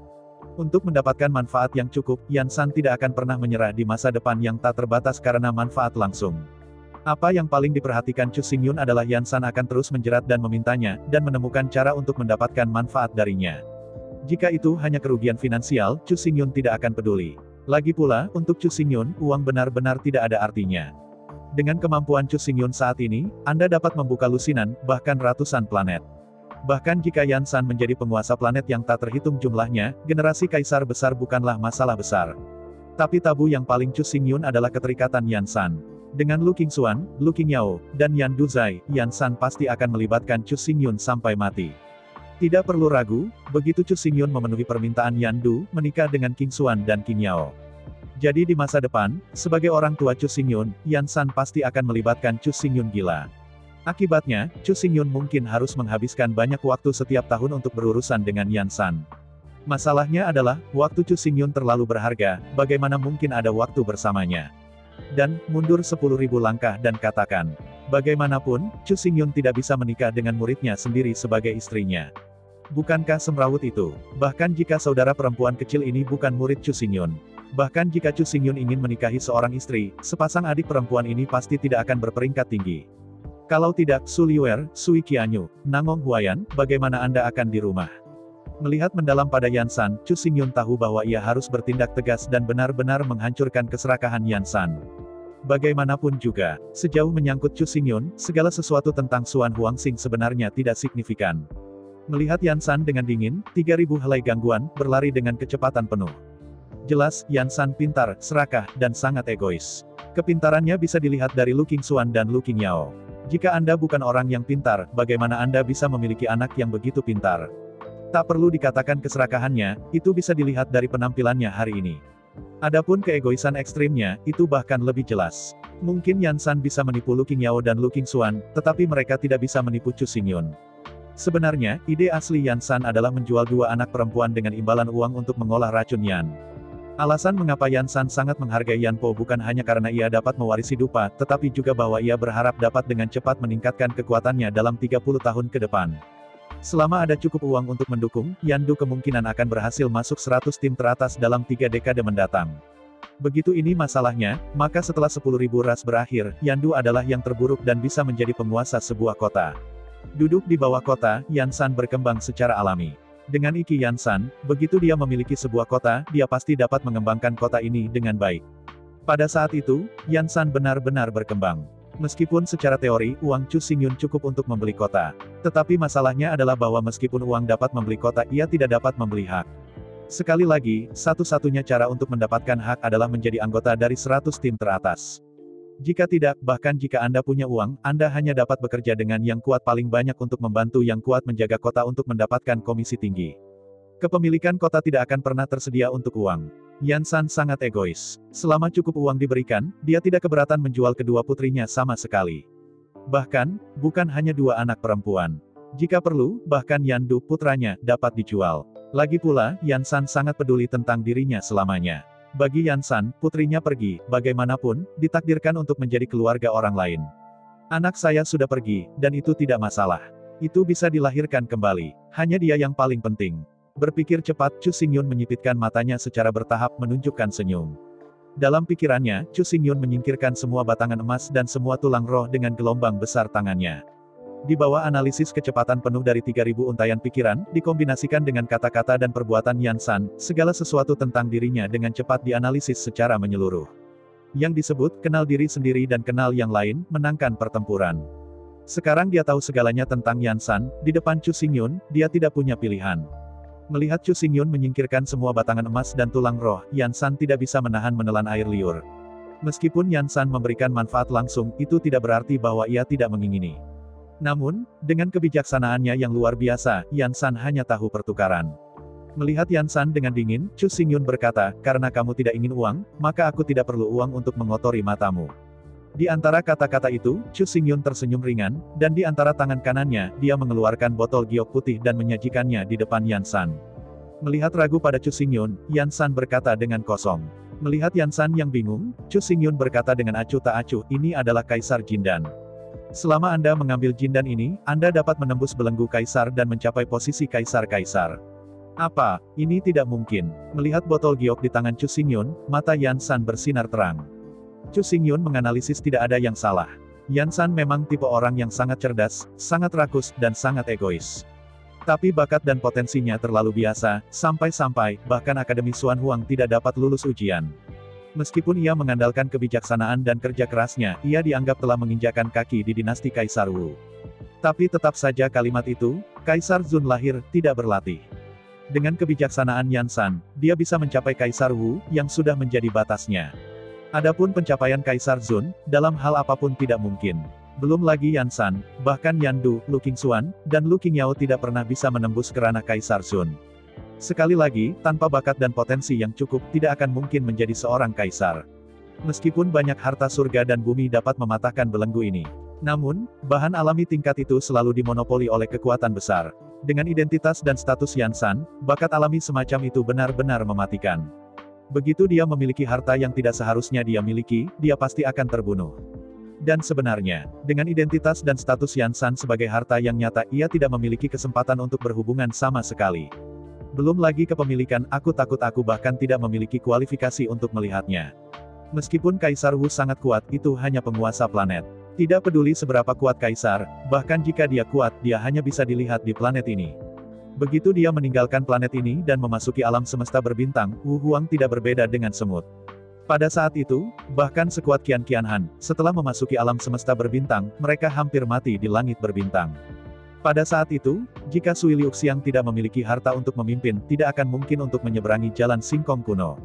Untuk mendapatkan manfaat yang cukup, Yan San tidak akan pernah menyerah di masa depan yang tak terbatas karena manfaat langsung. Apa yang paling diperhatikan Chu Xingyun adalah Yan San akan terus menjerat dan memintanya, dan menemukan cara untuk mendapatkan manfaat darinya. Jika itu hanya kerugian finansial, Chu Xingyun tidak akan peduli. Lagi pula, untuk Chu Xingyun, uang benar-benar tidak ada artinya. Dengan kemampuan Chu Xingyun saat ini, Anda dapat membuka lusinan, bahkan ratusan planet. Bahkan jika Yan San menjadi penguasa planet yang tak terhitung jumlahnya, generasi kaisar besar bukanlah masalah besar. Tapi tabu yang paling Chu Xingyun adalah keterikatan Yan San. Dengan Lu King Xuan, Lu King Yao, dan Yan Du Zai, Yan San pasti akan melibatkan Chu Xingyun sampai mati. Tidak perlu ragu, begitu Chu Xingyun memenuhi permintaan Yan Du, menikah dengan King Xuan dan King Yao. Jadi di masa depan, sebagai orang tua Chu Xingyun, Yan San pasti akan melibatkan Chu Xingyun gila. Akibatnya, Chu Xingyun mungkin harus menghabiskan banyak waktu setiap tahun untuk berurusan dengan Yan San. Masalahnya adalah, waktu Chu Xingyun terlalu berharga, bagaimana mungkin ada waktu bersamanya. Dan, mundur 10.000 langkah dan katakan, bagaimanapun, Chu Xingyun tidak bisa menikah dengan muridnya sendiri sebagai istrinya. Bukankah semrawut itu? Bahkan jika saudara perempuan kecil ini bukan murid Chu Xingyun. Bahkan jika Chu Xingyun ingin menikahi seorang istri, sepasang adik perempuan ini pasti tidak akan berperingkat tinggi. Kalau tidak, Su Liuer, Sui Qianyu, Nangong Huayan, bagaimana Anda akan di rumah? Melihat mendalam pada Yansan, Chu Xingyun tahu bahwa ia harus bertindak tegas dan benar-benar menghancurkan keserakahan Yansan. Bagaimanapun juga, sejauh menyangkut Chu Xingyun, segala sesuatu tentang Xuan Huangxing sebenarnya tidak signifikan. Melihat Yansan dengan dingin, 3.000 helai gangguan, berlari dengan kecepatan penuh. Jelas, Yansan pintar, serakah, dan sangat egois. Kepintarannya bisa dilihat dari Lu Qingxuan dan Lu Qingyao. Jika Anda bukan orang yang pintar, bagaimana Anda bisa memiliki anak yang begitu pintar? Tak perlu dikatakan keserakahannya, itu bisa dilihat dari penampilannya hari ini. Adapun keegoisan ekstrimnya, itu bahkan lebih jelas. Mungkin Yansan bisa menipu Lu Qingyao dan Lu Qingxuan, tetapi mereka tidak bisa menipu Chu Xingyun. Sebenarnya, ide asli Yansan adalah menjual 2 anak perempuan dengan imbalan uang untuk mengolah racun Yan. Alasan mengapa Yansan sangat menghargai Yan Po bukan hanya karena ia dapat mewarisi dupa, tetapi juga bahwa ia berharap dapat dengan cepat meningkatkan kekuatannya dalam 30 tahun ke depan. Selama ada cukup uang untuk mendukung, Yan Du kemungkinan akan berhasil masuk 100 tim teratas dalam 3 dekade mendatang. Begitu ini masalahnya, maka setelah 10.000 ras berakhir, Yan Du adalah yang terburuk dan bisa menjadi penguasa sebuah kota. Duduk di bawah kota, Yansan berkembang secara alami. Dengan Iki Yansan, begitu dia memiliki sebuah kota, dia pasti dapat mengembangkan kota ini dengan baik. Pada saat itu, Yansan benar-benar berkembang. Meskipun secara teori, uang Chu Xingyun cukup untuk membeli kota. Tetapi masalahnya adalah bahwa meskipun uang dapat membeli kota, ia tidak dapat membeli hak. Sekali lagi, satu-satunya cara untuk mendapatkan hak adalah menjadi anggota dari 100 tim teratas. Jika tidak, bahkan jika Anda punya uang, Anda hanya dapat bekerja dengan yang kuat paling banyak untuk membantu yang kuat menjaga kota untuk mendapatkan komisi tinggi. Kepemilikan kota tidak akan pernah tersedia untuk uang. Yansan sangat egois. Selama cukup uang diberikan, dia tidak keberatan menjual kedua putrinya sama sekali. Bahkan, bukan hanya 2 anak perempuan. Jika perlu, bahkan Yan Du putranya, dapat dijual. Lagi pula, Yansan sangat peduli tentang dirinya selamanya. Bagi Yansan, putrinya pergi, bagaimanapun, ditakdirkan untuk menjadi keluarga orang lain. Anak saya sudah pergi, dan itu tidak masalah. Itu bisa dilahirkan kembali. Hanya dia yang paling penting. Berpikir cepat, Chu Xingyun menyipitkan matanya secara bertahap menunjukkan senyum. Dalam pikirannya, Chu Xingyun menyingkirkan semua batangan emas dan semua tulang roh dengan gelombang besar tangannya. Di bawah analisis kecepatan penuh dari 3.000 untayan pikiran, dikombinasikan dengan kata-kata dan perbuatan Yansan, segala sesuatu tentang dirinya dengan cepat dianalisis secara menyeluruh. Yang disebut, kenal diri sendiri dan kenal yang lain, menangkan pertempuran. Sekarang dia tahu segalanya tentang Yansan, di depan Chu Xingyun, dia tidak punya pilihan. Melihat Chu Xingyun menyingkirkan semua batangan emas dan tulang roh, Yansan tidak bisa menahan menelan air liur. Meskipun Yansan memberikan manfaat langsung, itu tidak berarti bahwa ia tidak mengingini. Namun, dengan kebijaksanaannya yang luar biasa, Yansan hanya tahu pertukaran. Melihat Yansan dengan dingin, Chu Xingyun berkata, karena kamu tidak ingin uang, maka aku tidak perlu uang untuk mengotori matamu. Di antara kata-kata itu, Chu Xingyun tersenyum ringan, dan di antara tangan kanannya, dia mengeluarkan botol giok putih dan menyajikannya di depan Yansan. Melihat ragu pada Chu Xingyun, Yansan berkata dengan kosong. Melihat Yansan yang bingung, Chu Xingyun berkata dengan acuh tak acuh, ini adalah Kaisar Jindan. Selama Anda mengambil Jindan ini, Anda dapat menembus belenggu Kaisar dan mencapai posisi Kaisar-Kaisar. Apa? Ini tidak mungkin. Melihat botol giok di tangan Chu Xingyun, mata Yansan bersinar terang. Chu Xingyun menganalisis tidak ada yang salah. Yansan memang tipe orang yang sangat cerdas, sangat rakus, dan sangat egois. Tapi bakat dan potensinya terlalu biasa, sampai-sampai, bahkan Akademi Xuan Huang tidak dapat lulus ujian. Meskipun ia mengandalkan kebijaksanaan dan kerja kerasnya, ia dianggap telah menginjakan kaki di dinasti Kaisar Wu. Tapi tetap saja kalimat itu, Kaisar Zun lahir, tidak berlatih. Dengan kebijaksanaan Yansan, dia bisa mencapai Kaisar Wu, yang sudah menjadi batasnya. Adapun pencapaian Kaisar Zun, dalam hal apapun tidak mungkin. Belum lagi Yansan, bahkan Yan Du, Lu Qingxuan, dan Lu Qingyao tidak pernah bisa menembus kerana Kaisar Zun. Sekali lagi, tanpa bakat dan potensi yang cukup, tidak akan mungkin menjadi seorang kaisar. Meskipun banyak harta surga dan bumi dapat mematahkan belenggu ini. Namun, bahan alami tingkat itu selalu dimonopoli oleh kekuatan besar. Dengan identitas dan status Yansan, bakat alami semacam itu benar-benar mematikan. Begitu dia memiliki harta yang tidak seharusnya dia miliki, dia pasti akan terbunuh. Dan sebenarnya, dengan identitas dan status Yansan sebagai harta yang nyata, ia tidak memiliki kesempatan untuk berhubungan sama sekali. Belum lagi kepemilikan, aku takut aku bahkan tidak memiliki kualifikasi untuk melihatnya. Meskipun Kaisar Wu sangat kuat, itu hanya penguasa planet. Tidak peduli seberapa kuat Kaisar, bahkan jika dia kuat, dia hanya bisa dilihat di planet ini. Begitu dia meninggalkan planet ini dan memasuki alam semesta berbintang, Wu Huang tidak berbeda dengan semut. Pada saat itu, bahkan sekuat Qian Qianhan, setelah memasuki alam semesta berbintang, mereka hampir mati di langit berbintang. Pada saat itu, jika Sui Liuxiang tidak memiliki harta untuk memimpin, tidak akan mungkin untuk menyeberangi jalan singkong kuno.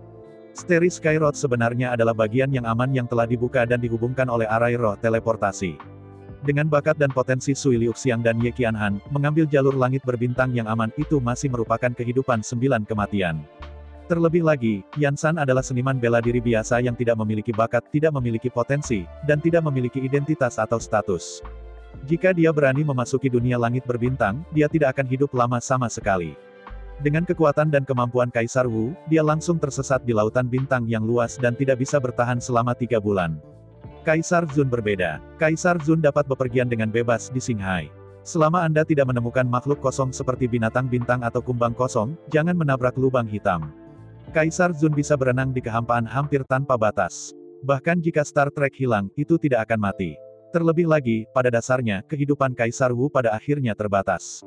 Starry Sky Road sebenarnya adalah bagian yang aman yang telah dibuka dan dihubungkan oleh arai roh teleportasi. Dengan bakat dan potensi Sui Liuxiang dan Ye Qianhan, mengambil jalur langit berbintang yang aman itu masih merupakan kehidupan 9 kematian. Terlebih lagi, Yansan adalah seniman bela diri biasa yang tidak memiliki bakat, tidak memiliki potensi, dan tidak memiliki identitas atau status. Jika dia berani memasuki dunia langit berbintang, dia tidak akan hidup lama sama sekali. Dengan kekuatan dan kemampuan Kaisar Wu, dia langsung tersesat di lautan bintang yang luas dan tidak bisa bertahan selama 3 bulan. Kaisar Zun berbeda. Kaisar Zun dapat bepergian dengan bebas di Qinghai. Selama Anda tidak menemukan makhluk kosong seperti binatang bintang atau kumbang kosong, jangan menabrak lubang hitam. Kaisar Zun bisa berenang di kehampaan hampir tanpa batas. Bahkan jika Star Trek hilang, itu tidak akan mati. Terlebih lagi, pada dasarnya, kehidupan Kaisar Wu pada akhirnya terbatas.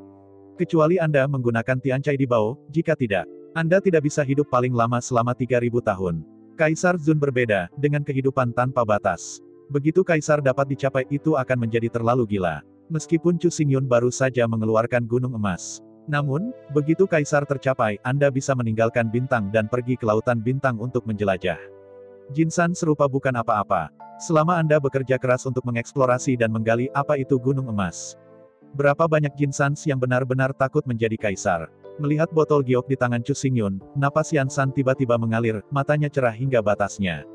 Kecuali Anda menggunakan Tiancai di Bao, jika tidak, Anda tidak bisa hidup paling lama selama 3000 tahun. Kaisar Zun berbeda, dengan kehidupan tanpa batas. Begitu Kaisar dapat dicapai, itu akan menjadi terlalu gila. Meskipun Chu Xingyun baru saja mengeluarkan gunung emas. Namun, begitu Kaisar tercapai, Anda bisa meninggalkan bintang dan pergi ke lautan bintang untuk menjelajah. Jinsan serupa bukan apa-apa. Selama Anda bekerja keras untuk mengeksplorasi dan menggali apa itu gunung emas. Berapa banyak Jinsans yang benar-benar takut menjadi kaisar. Melihat botol giok di tangan Chu Xingyun, napas Yansan tiba-tiba mengalir, matanya cerah hingga batasnya.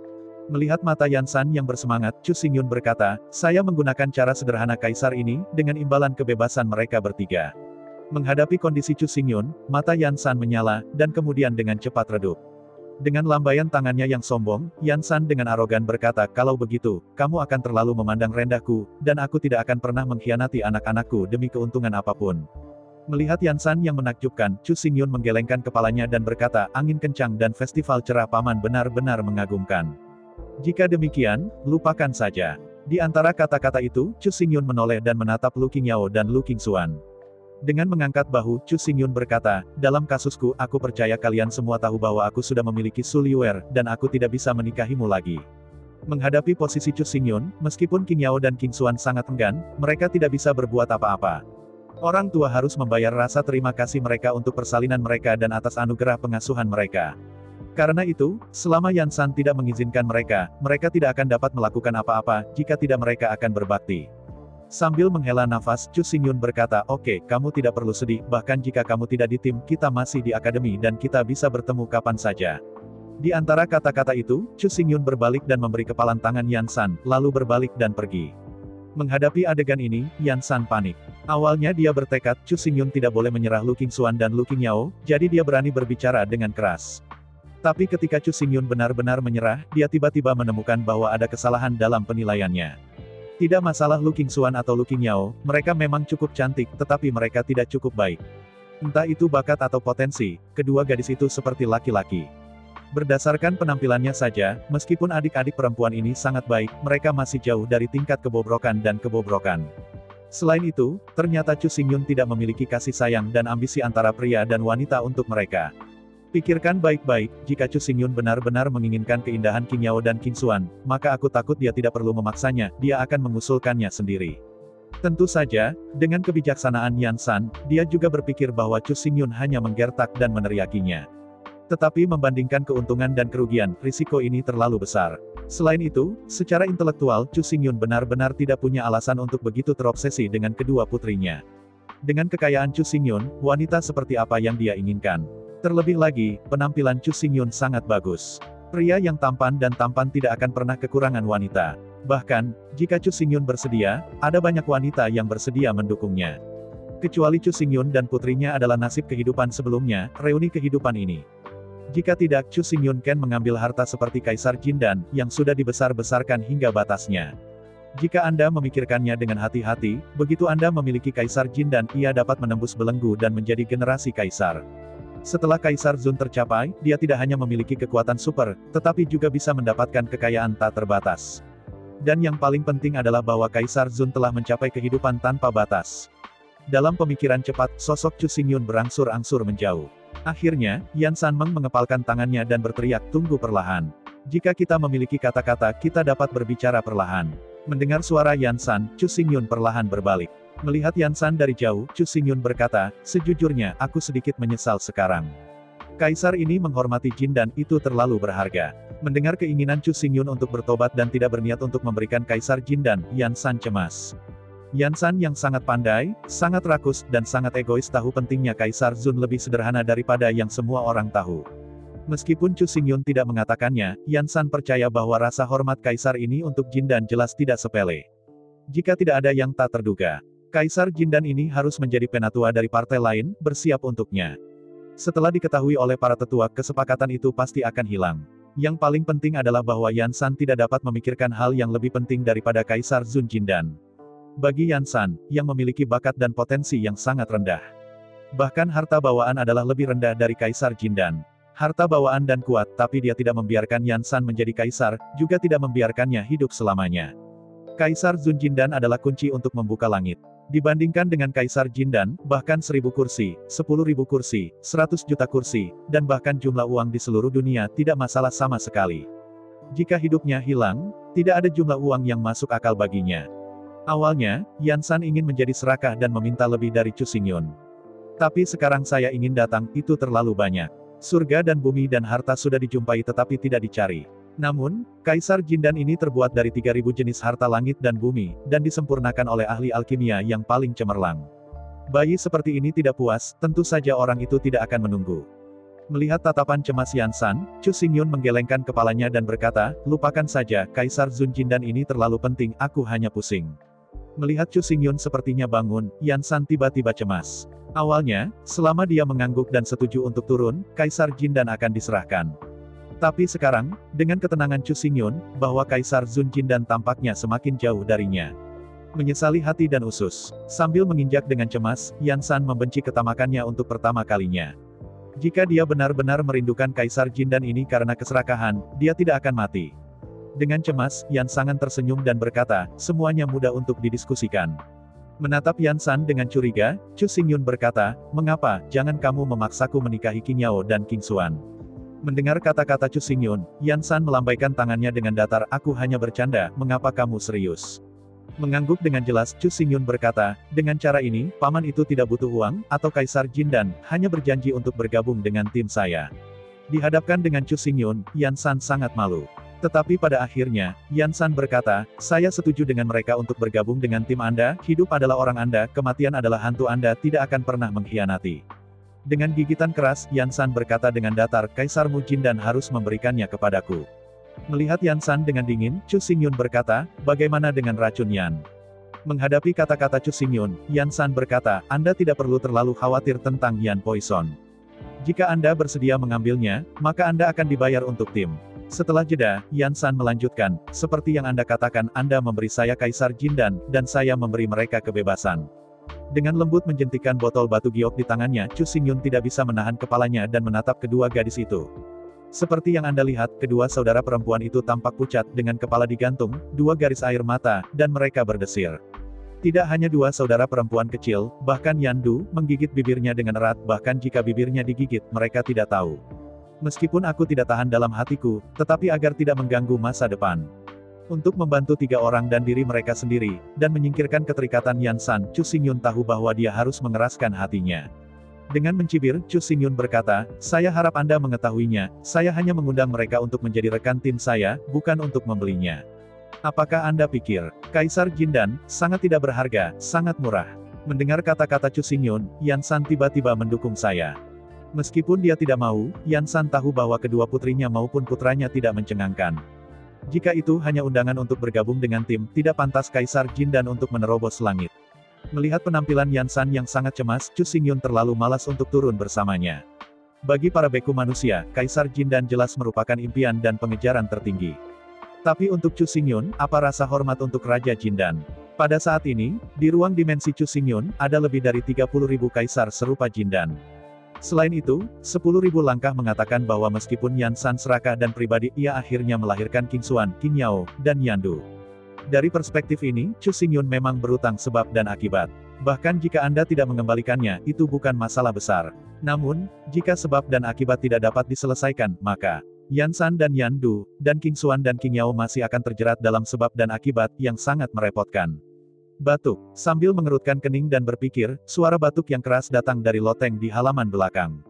Melihat mata Yansan yang bersemangat, Chu Xingyun berkata, "Saya menggunakan cara sederhana kaisar ini, dengan imbalan kebebasan mereka bertiga." Menghadapi kondisi Chu Xingyun, mata Yansan menyala, dan kemudian dengan cepat redup. Dengan lambaian tangannya yang sombong, Yansan dengan arogan berkata, "Kalau begitu, kamu akan terlalu memandang rendahku, dan aku tidak akan pernah mengkhianati anak-anakku demi keuntungan apapun." Melihat Yansan yang menakjubkan, Chu Xingyun menggelengkan kepalanya dan berkata, "Angin kencang dan festival cerah paman benar-benar mengagumkan. Jika demikian, lupakan saja." Di antara kata-kata itu, Chu Xingyun menoleh dan menatap Lu Qingyao dan Lu Qingxuan. Dengan mengangkat bahu, Chu Xingyun berkata, "Dalam kasusku, aku percaya kalian semua tahu bahwa aku sudah memiliki Su Liuer, dan aku tidak bisa menikahimu lagi." Menghadapi posisi Chu Xingyun, meskipun Qingyao dan Qingxuan sangat enggan, mereka tidak bisa berbuat apa-apa. Orang tua harus membayar rasa terima kasih mereka untuk persalinan mereka dan atas anugerah pengasuhan mereka. Karena itu, selama Yansan tidak mengizinkan mereka, mereka tidak akan dapat melakukan apa-apa, jika tidak mereka akan berbakti. Sambil menghela nafas, Chu Xingyun berkata, "Oke, kamu tidak perlu sedih, bahkan jika kamu tidak di tim, kita masih di akademi dan kita bisa bertemu kapan saja." Di antara kata-kata itu, Chu Xingyun berbalik dan memberi kepalan tangan Yansan, lalu berbalik dan pergi. Menghadapi adegan ini, Yansan panik. Awalnya dia bertekad, Chu Xingyun tidak boleh menyerah Lu Qingxuan dan Lu Qingyao, jadi dia berani berbicara dengan keras. Tapi ketika Chu Xingyun benar-benar menyerah, dia tiba-tiba menemukan bahwa ada kesalahan dalam penilaiannya. Tidak masalah Lu Qingxuan atau Lu Qingyao, mereka memang cukup cantik, tetapi mereka tidak cukup baik. Entah itu bakat atau potensi, kedua gadis itu seperti laki-laki. Berdasarkan penampilannya saja, meskipun adik-adik perempuan ini sangat baik, mereka masih jauh dari tingkat kebobrokan dan kebobrokan. Selain itu, ternyata Chu Xingyun tidak memiliki kasih sayang dan ambisi antara pria dan wanita untuk mereka. Pikirkan baik-baik, jika Chu Xingyun benar-benar menginginkan keindahan Qingyao dan Qingxuan, maka aku takut dia tidak perlu memaksanya, dia akan mengusulkannya sendiri. Tentu saja, dengan kebijaksanaan Yansan, dia juga berpikir bahwa Chu Xingyun hanya menggertak dan meneriakinya. Tetapi membandingkan keuntungan dan kerugian, risiko ini terlalu besar. Selain itu, secara intelektual, Chu Xingyun benar-benar tidak punya alasan untuk begitu terobsesi dengan kedua putrinya. Dengan kekayaan Chu Xingyun, wanita seperti apa yang dia inginkan? Terlebih lagi, penampilan Chu Xingyun sangat bagus. Pria yang tampan dan tampan tidak akan pernah kekurangan wanita. Bahkan, jika Chu Xingyun bersedia, ada banyak wanita yang bersedia mendukungnya. Kecuali Chu Xingyun dan putrinya adalah nasib kehidupan sebelumnya, reuni kehidupan ini. Jika tidak, Chu Xingyun kan mengambil harta seperti Kaisar Jindan, yang sudah dibesar-besarkan hingga batasnya. Jika Anda memikirkannya dengan hati-hati, begitu Anda memiliki Kaisar Jindan, ia dapat menembus belenggu dan menjadi generasi kaisar. Setelah Kaisar Zun tercapai, dia tidak hanya memiliki kekuatan super, tetapi juga bisa mendapatkan kekayaan tak terbatas. Dan yang paling penting adalah bahwa Kaisar Zun telah mencapai kehidupan tanpa batas. Dalam pemikiran cepat, sosok Chu Xingyun berangsur-angsur menjauh. Akhirnya, Yan Sanmeng mengepalkan tangannya dan berteriak, "Tunggu perlahan. Jika kita memiliki kata-kata, kita dapat berbicara perlahan." Mendengar suara Yan San, Chu Xingyun perlahan berbalik. Melihat Yan San dari jauh, Chu Xingyun berkata, "Sejujurnya, aku sedikit menyesal sekarang. Kaisar ini menghormati Jin dan itu terlalu berharga." Mendengar keinginan Chu Xingyun untuk bertobat dan tidak berniat untuk memberikan Kaisar Jin dan, Yan San cemas. Yan San yang sangat pandai, sangat rakus, dan sangat egois tahu pentingnya Kaisar Zun lebih sederhana daripada yang semua orang tahu. Meskipun Chu Xingyun tidak mengatakannya, Yan San percaya bahwa rasa hormat Kaisar ini untuk Jindan jelas tidak sepele. Jika tidak ada yang tak terduga, Kaisar Jindan ini harus menjadi penatua dari partai lain, bersiap untuknya. Setelah diketahui oleh para tetua, kesepakatan itu pasti akan hilang. Yang paling penting adalah bahwa Yan San tidak dapat memikirkan hal yang lebih penting daripada Kaisar Zun Jindan. Bagi Yan San, yang memiliki bakat dan potensi yang sangat rendah. Bahkan harta bawaan adalah lebih rendah dari Kaisar Jindan. Harta bawaan dan kuat, tapi dia tidak membiarkan Yan San menjadi kaisar, juga tidak membiarkannya hidup selamanya. Kaisar Zun Jindan adalah kunci untuk membuka langit. Dibandingkan dengan Kaisar Jindan, bahkan 1000 kursi, 10.000 kursi, 100 juta kursi, dan bahkan jumlah uang di seluruh dunia tidak masalah sama sekali. Jika hidupnya hilang, tidak ada jumlah uang yang masuk akal baginya. Awalnya, Yan San ingin menjadi serakah dan meminta lebih dari Chu Xingyun. Tapi sekarang saya ingin datang, itu terlalu banyak. Surga dan bumi dan harta sudah dijumpai tetapi tidak dicari. Namun, Kaisar Jindan ini terbuat dari 3000 jenis harta langit dan bumi, dan disempurnakan oleh ahli alkimia yang paling cemerlang. Bayi seperti ini tidak puas, tentu saja orang itu tidak akan menunggu. Melihat tatapan cemas Yan San, Chu Xingyun menggelengkan kepalanya dan berkata, "Lupakan saja, Kaisar Zun Jindan ini terlalu penting, aku hanya pusing." Melihat Chu Xingyun sepertinya bangun, Yan San tiba-tiba cemas. Awalnya, selama dia mengangguk dan setuju untuk turun, Kaisar Jindan akan diserahkan. Tapi sekarang, dengan ketenangan Chu Xingyun, bahwa Kaisar Zun Jindan tampaknya semakin jauh darinya. Menyesali hati dan usus. Sambil menginjak dengan cemas, Yan San membenci ketamakannya untuk pertama kalinya. Jika dia benar-benar merindukan Kaisar Jindan ini karena keserakahan, dia tidak akan mati. Dengan cemas, Yan San tersenyum dan berkata, "Semuanya mudah untuk didiskusikan." Menatap Yan San dengan curiga, Chu Xingyun berkata, "Mengapa, jangan kamu memaksaku menikahi Qing Yao dan Qing Xuan." Mendengar kata-kata Chu Xingyun, Yan San melambaikan tangannya dengan datar, "Aku hanya bercanda, mengapa kamu serius?" Mengangguk dengan jelas, Chu Xingyun berkata, "Dengan cara ini, paman itu tidak butuh uang, atau Kaisar Jindan, hanya berjanji untuk bergabung dengan tim saya." Dihadapkan dengan Chu Xingyun, Yan San sangat malu. Tetapi pada akhirnya, Yan San berkata, "Saya setuju dengan mereka untuk bergabung dengan tim Anda, hidup adalah orang Anda, kematian adalah hantu Anda tidak akan pernah mengkhianati." Dengan gigitan keras, Yan San berkata dengan datar, "Kaisarmu Jindan harus memberikannya kepadaku." Melihat Yan San dengan dingin, Chu Xingyun berkata, "Bagaimana dengan racun Yan?" Menghadapi kata-kata Chu Xingyun, Yan San berkata, "Anda tidak perlu terlalu khawatir tentang Yan Poison. Jika Anda bersedia mengambilnya, maka Anda akan dibayar untuk tim." Setelah jeda, Yan San melanjutkan, "Seperti yang Anda katakan, Anda memberi saya Kaisar Jindan, dan saya memberi mereka kebebasan." Dengan lembut menjentikan botol batu giok di tangannya, Chu Xingyun tidak bisa menahan kepalanya dan menatap kedua gadis itu. Seperti yang Anda lihat, kedua saudara perempuan itu tampak pucat, dengan kepala digantung, 2 garis air mata, dan mereka berdesir. Tidak hanya 2 saudara perempuan kecil, bahkan Yan Du, menggigit bibirnya dengan erat, bahkan jika bibirnya digigit, mereka tidak tahu. Meskipun aku tidak tahan dalam hatiku, tetapi agar tidak mengganggu masa depan. Untuk membantu 3 orang dan diri mereka sendiri, dan menyingkirkan keterikatan Yan San, Chu Xingyun tahu bahwa dia harus mengeraskan hatinya. Dengan mencibir, Chu Xingyun berkata, "Saya harap Anda mengetahuinya, saya hanya mengundang mereka untuk menjadi rekan tim saya, bukan untuk membelinya. Apakah Anda pikir, Kaisar Jindan, sangat tidak berharga, sangat murah?" Mendengar kata-kata Chu Xingyun, Yan San tiba-tiba mendukung saya. Meskipun dia tidak mau, Yan San tahu bahwa kedua putrinya maupun putranya tidak mencengangkan. Jika itu hanya undangan untuk bergabung dengan tim, tidak pantas Kaisar Jindan untuk menerobos langit. Melihat penampilan Yan San yang sangat cemas, Chu Xingyun terlalu malas untuk turun bersamanya. Bagi para beku manusia, Kaisar Jindan jelas merupakan impian dan pengejaran tertinggi. Tapi untuk Chu Xingyun, apa rasa hormat untuk Raja Jindan? Pada saat ini, di ruang dimensi Chu Xingyun, ada lebih dari 30.000 kaisar serupa Jindan. Selain itu, 10.000 langkah mengatakan bahwa meskipun Yan San serakah dan pribadi, ia akhirnya melahirkan Qing Xuan, Qing Yao, dan Yan Du. Dari perspektif ini, Chu Xingyun memang berutang sebab dan akibat. Bahkan jika Anda tidak mengembalikannya, itu bukan masalah besar. Namun, jika sebab dan akibat tidak dapat diselesaikan, maka Yan San dan Yan Du, dan King Xuan dan King Yao masih akan terjerat dalam sebab dan akibat yang sangat merepotkan. Batuk. Sambil mengerutkan kening dan berpikir, suara batuk yang keras datang dari loteng di halaman belakang.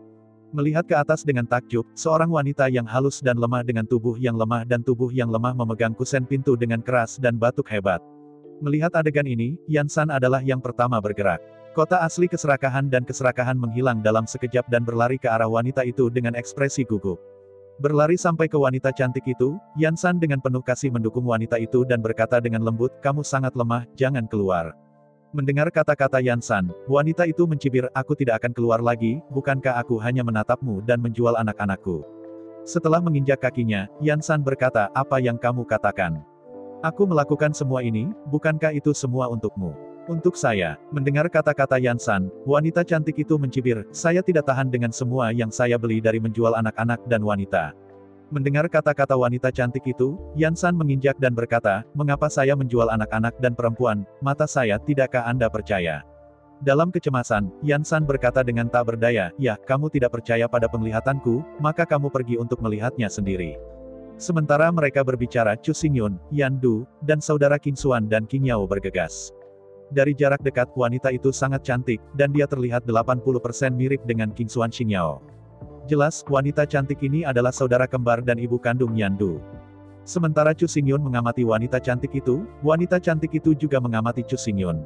Melihat ke atas dengan takjub, seorang wanita yang halus dan lemah dengan tubuh yang lemah dan tubuh yang lemah memegang kusen pintu dengan keras dan batuk hebat. Melihat adegan ini, Yan San adalah yang pertama bergerak. Kota asli keserakahan dan keserakahan menghilang dalam sekejap dan berlari ke arah wanita itu dengan ekspresi gugup. Berlari sampai ke wanita cantik itu, Yan San dengan penuh kasih mendukung wanita itu dan berkata dengan lembut, "Kamu sangat lemah, jangan keluar." Mendengar kata-kata Yan San, wanita itu mencibir, "Aku tidak akan keluar lagi, bukankah aku hanya menatapmu dan menjual anak-anakku?" Setelah menginjak kakinya, Yan San berkata, "Apa yang kamu katakan? Aku melakukan semua ini, bukankah itu semua untukmu?" "Untuk saya." Mendengar kata-kata Yan San, wanita cantik itu mencibir, "Saya tidak tahan dengan semua yang saya beli dari menjual anak-anak dan wanita." Mendengar kata-kata wanita cantik itu, Yan San menginjak dan berkata, "Mengapa saya menjual anak-anak dan perempuan? Mata saya, tidakkah Anda percaya?" Dalam kecemasan, Yan San berkata dengan tak berdaya, "Ya, kamu tidak percaya pada penglihatanku, maka kamu pergi untuk melihatnya sendiri." Sementara mereka berbicara, Chu Xingyun, Yan Du, dan saudara King Xuan dan King Yao bergegas. Dari jarak dekat, wanita itu sangat cantik, dan dia terlihat 80% mirip dengan King Xuan Xing Yao. Jelas, wanita cantik ini adalah saudara kembar dan ibu kandung Yan Du. Sementara Chu Xingyun mengamati wanita cantik itu juga mengamati Chu Xingyun.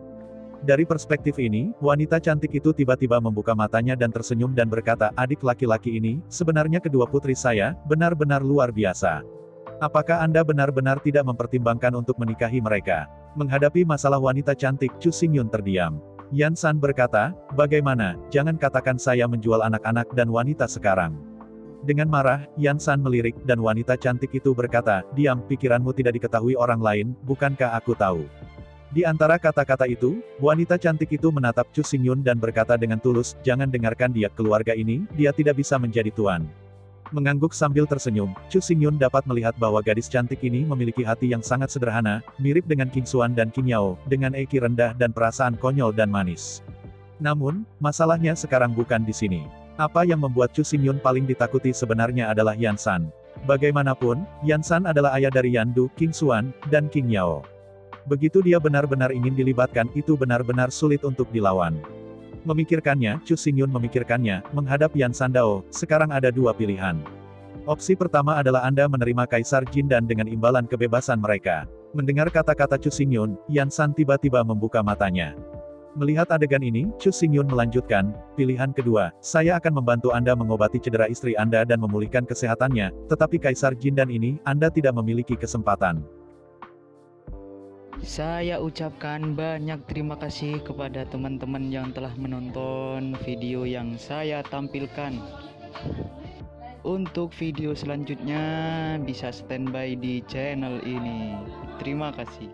Dari perspektif ini, wanita cantik itu tiba-tiba membuka matanya dan tersenyum dan berkata, "Adik laki-laki ini, sebenarnya kedua putri saya, benar-benar luar biasa. Apakah Anda benar-benar tidak mempertimbangkan untuk menikahi mereka?" Menghadapi masalah wanita cantik, Chu Xingyun terdiam. Yan San berkata, "Bagaimana, jangan katakan saya menjual anak-anak dan wanita sekarang." Dengan marah, Yan San melirik, dan wanita cantik itu berkata, "Diam, pikiranmu tidak diketahui orang lain, bukankah aku tahu?" Di antara kata-kata itu, wanita cantik itu menatap Chu Xingyun dan berkata dengan tulus, "Jangan dengarkan dia, keluarga ini, dia tidak bisa menjadi tuan." Mengangguk sambil tersenyum, Chu Xingyun dapat melihat bahwa gadis cantik ini memiliki hati yang sangat sederhana, mirip dengan King Xuan dan King Yao, dengan EQ rendah dan perasaan konyol dan manis. Namun, masalahnya sekarang bukan di sini. Apa yang membuat Chu Xingyun paling ditakuti sebenarnya adalah Yan San. Bagaimanapun, Yan San adalah ayah dari Yan Du, King Xuan, dan King Yao. Begitu dia benar-benar ingin dilibatkan, itu benar-benar sulit untuk dilawan. Memikirkannya, Chu Xingyun memikirkannya, menghadap Yan Sandao, sekarang ada dua pilihan. Opsi pertama adalah Anda menerima Kaisar Jindan dengan imbalan kebebasan mereka. Mendengar kata-kata Chu Xingyun, Yan San tiba-tiba membuka matanya. Melihat adegan ini, Chu Xingyun melanjutkan, "Pilihan kedua, saya akan membantu Anda mengobati cedera istri Anda dan memulihkan kesehatannya, tetapi Kaisar Jindan ini, Anda tidak memiliki kesempatan."
Saya ucapkan banyak terima kasih kepada teman-teman yang telah menonton video yang saya tampilkan. Untuk video selanjutnya bisa standby di channel ini. Terima kasih.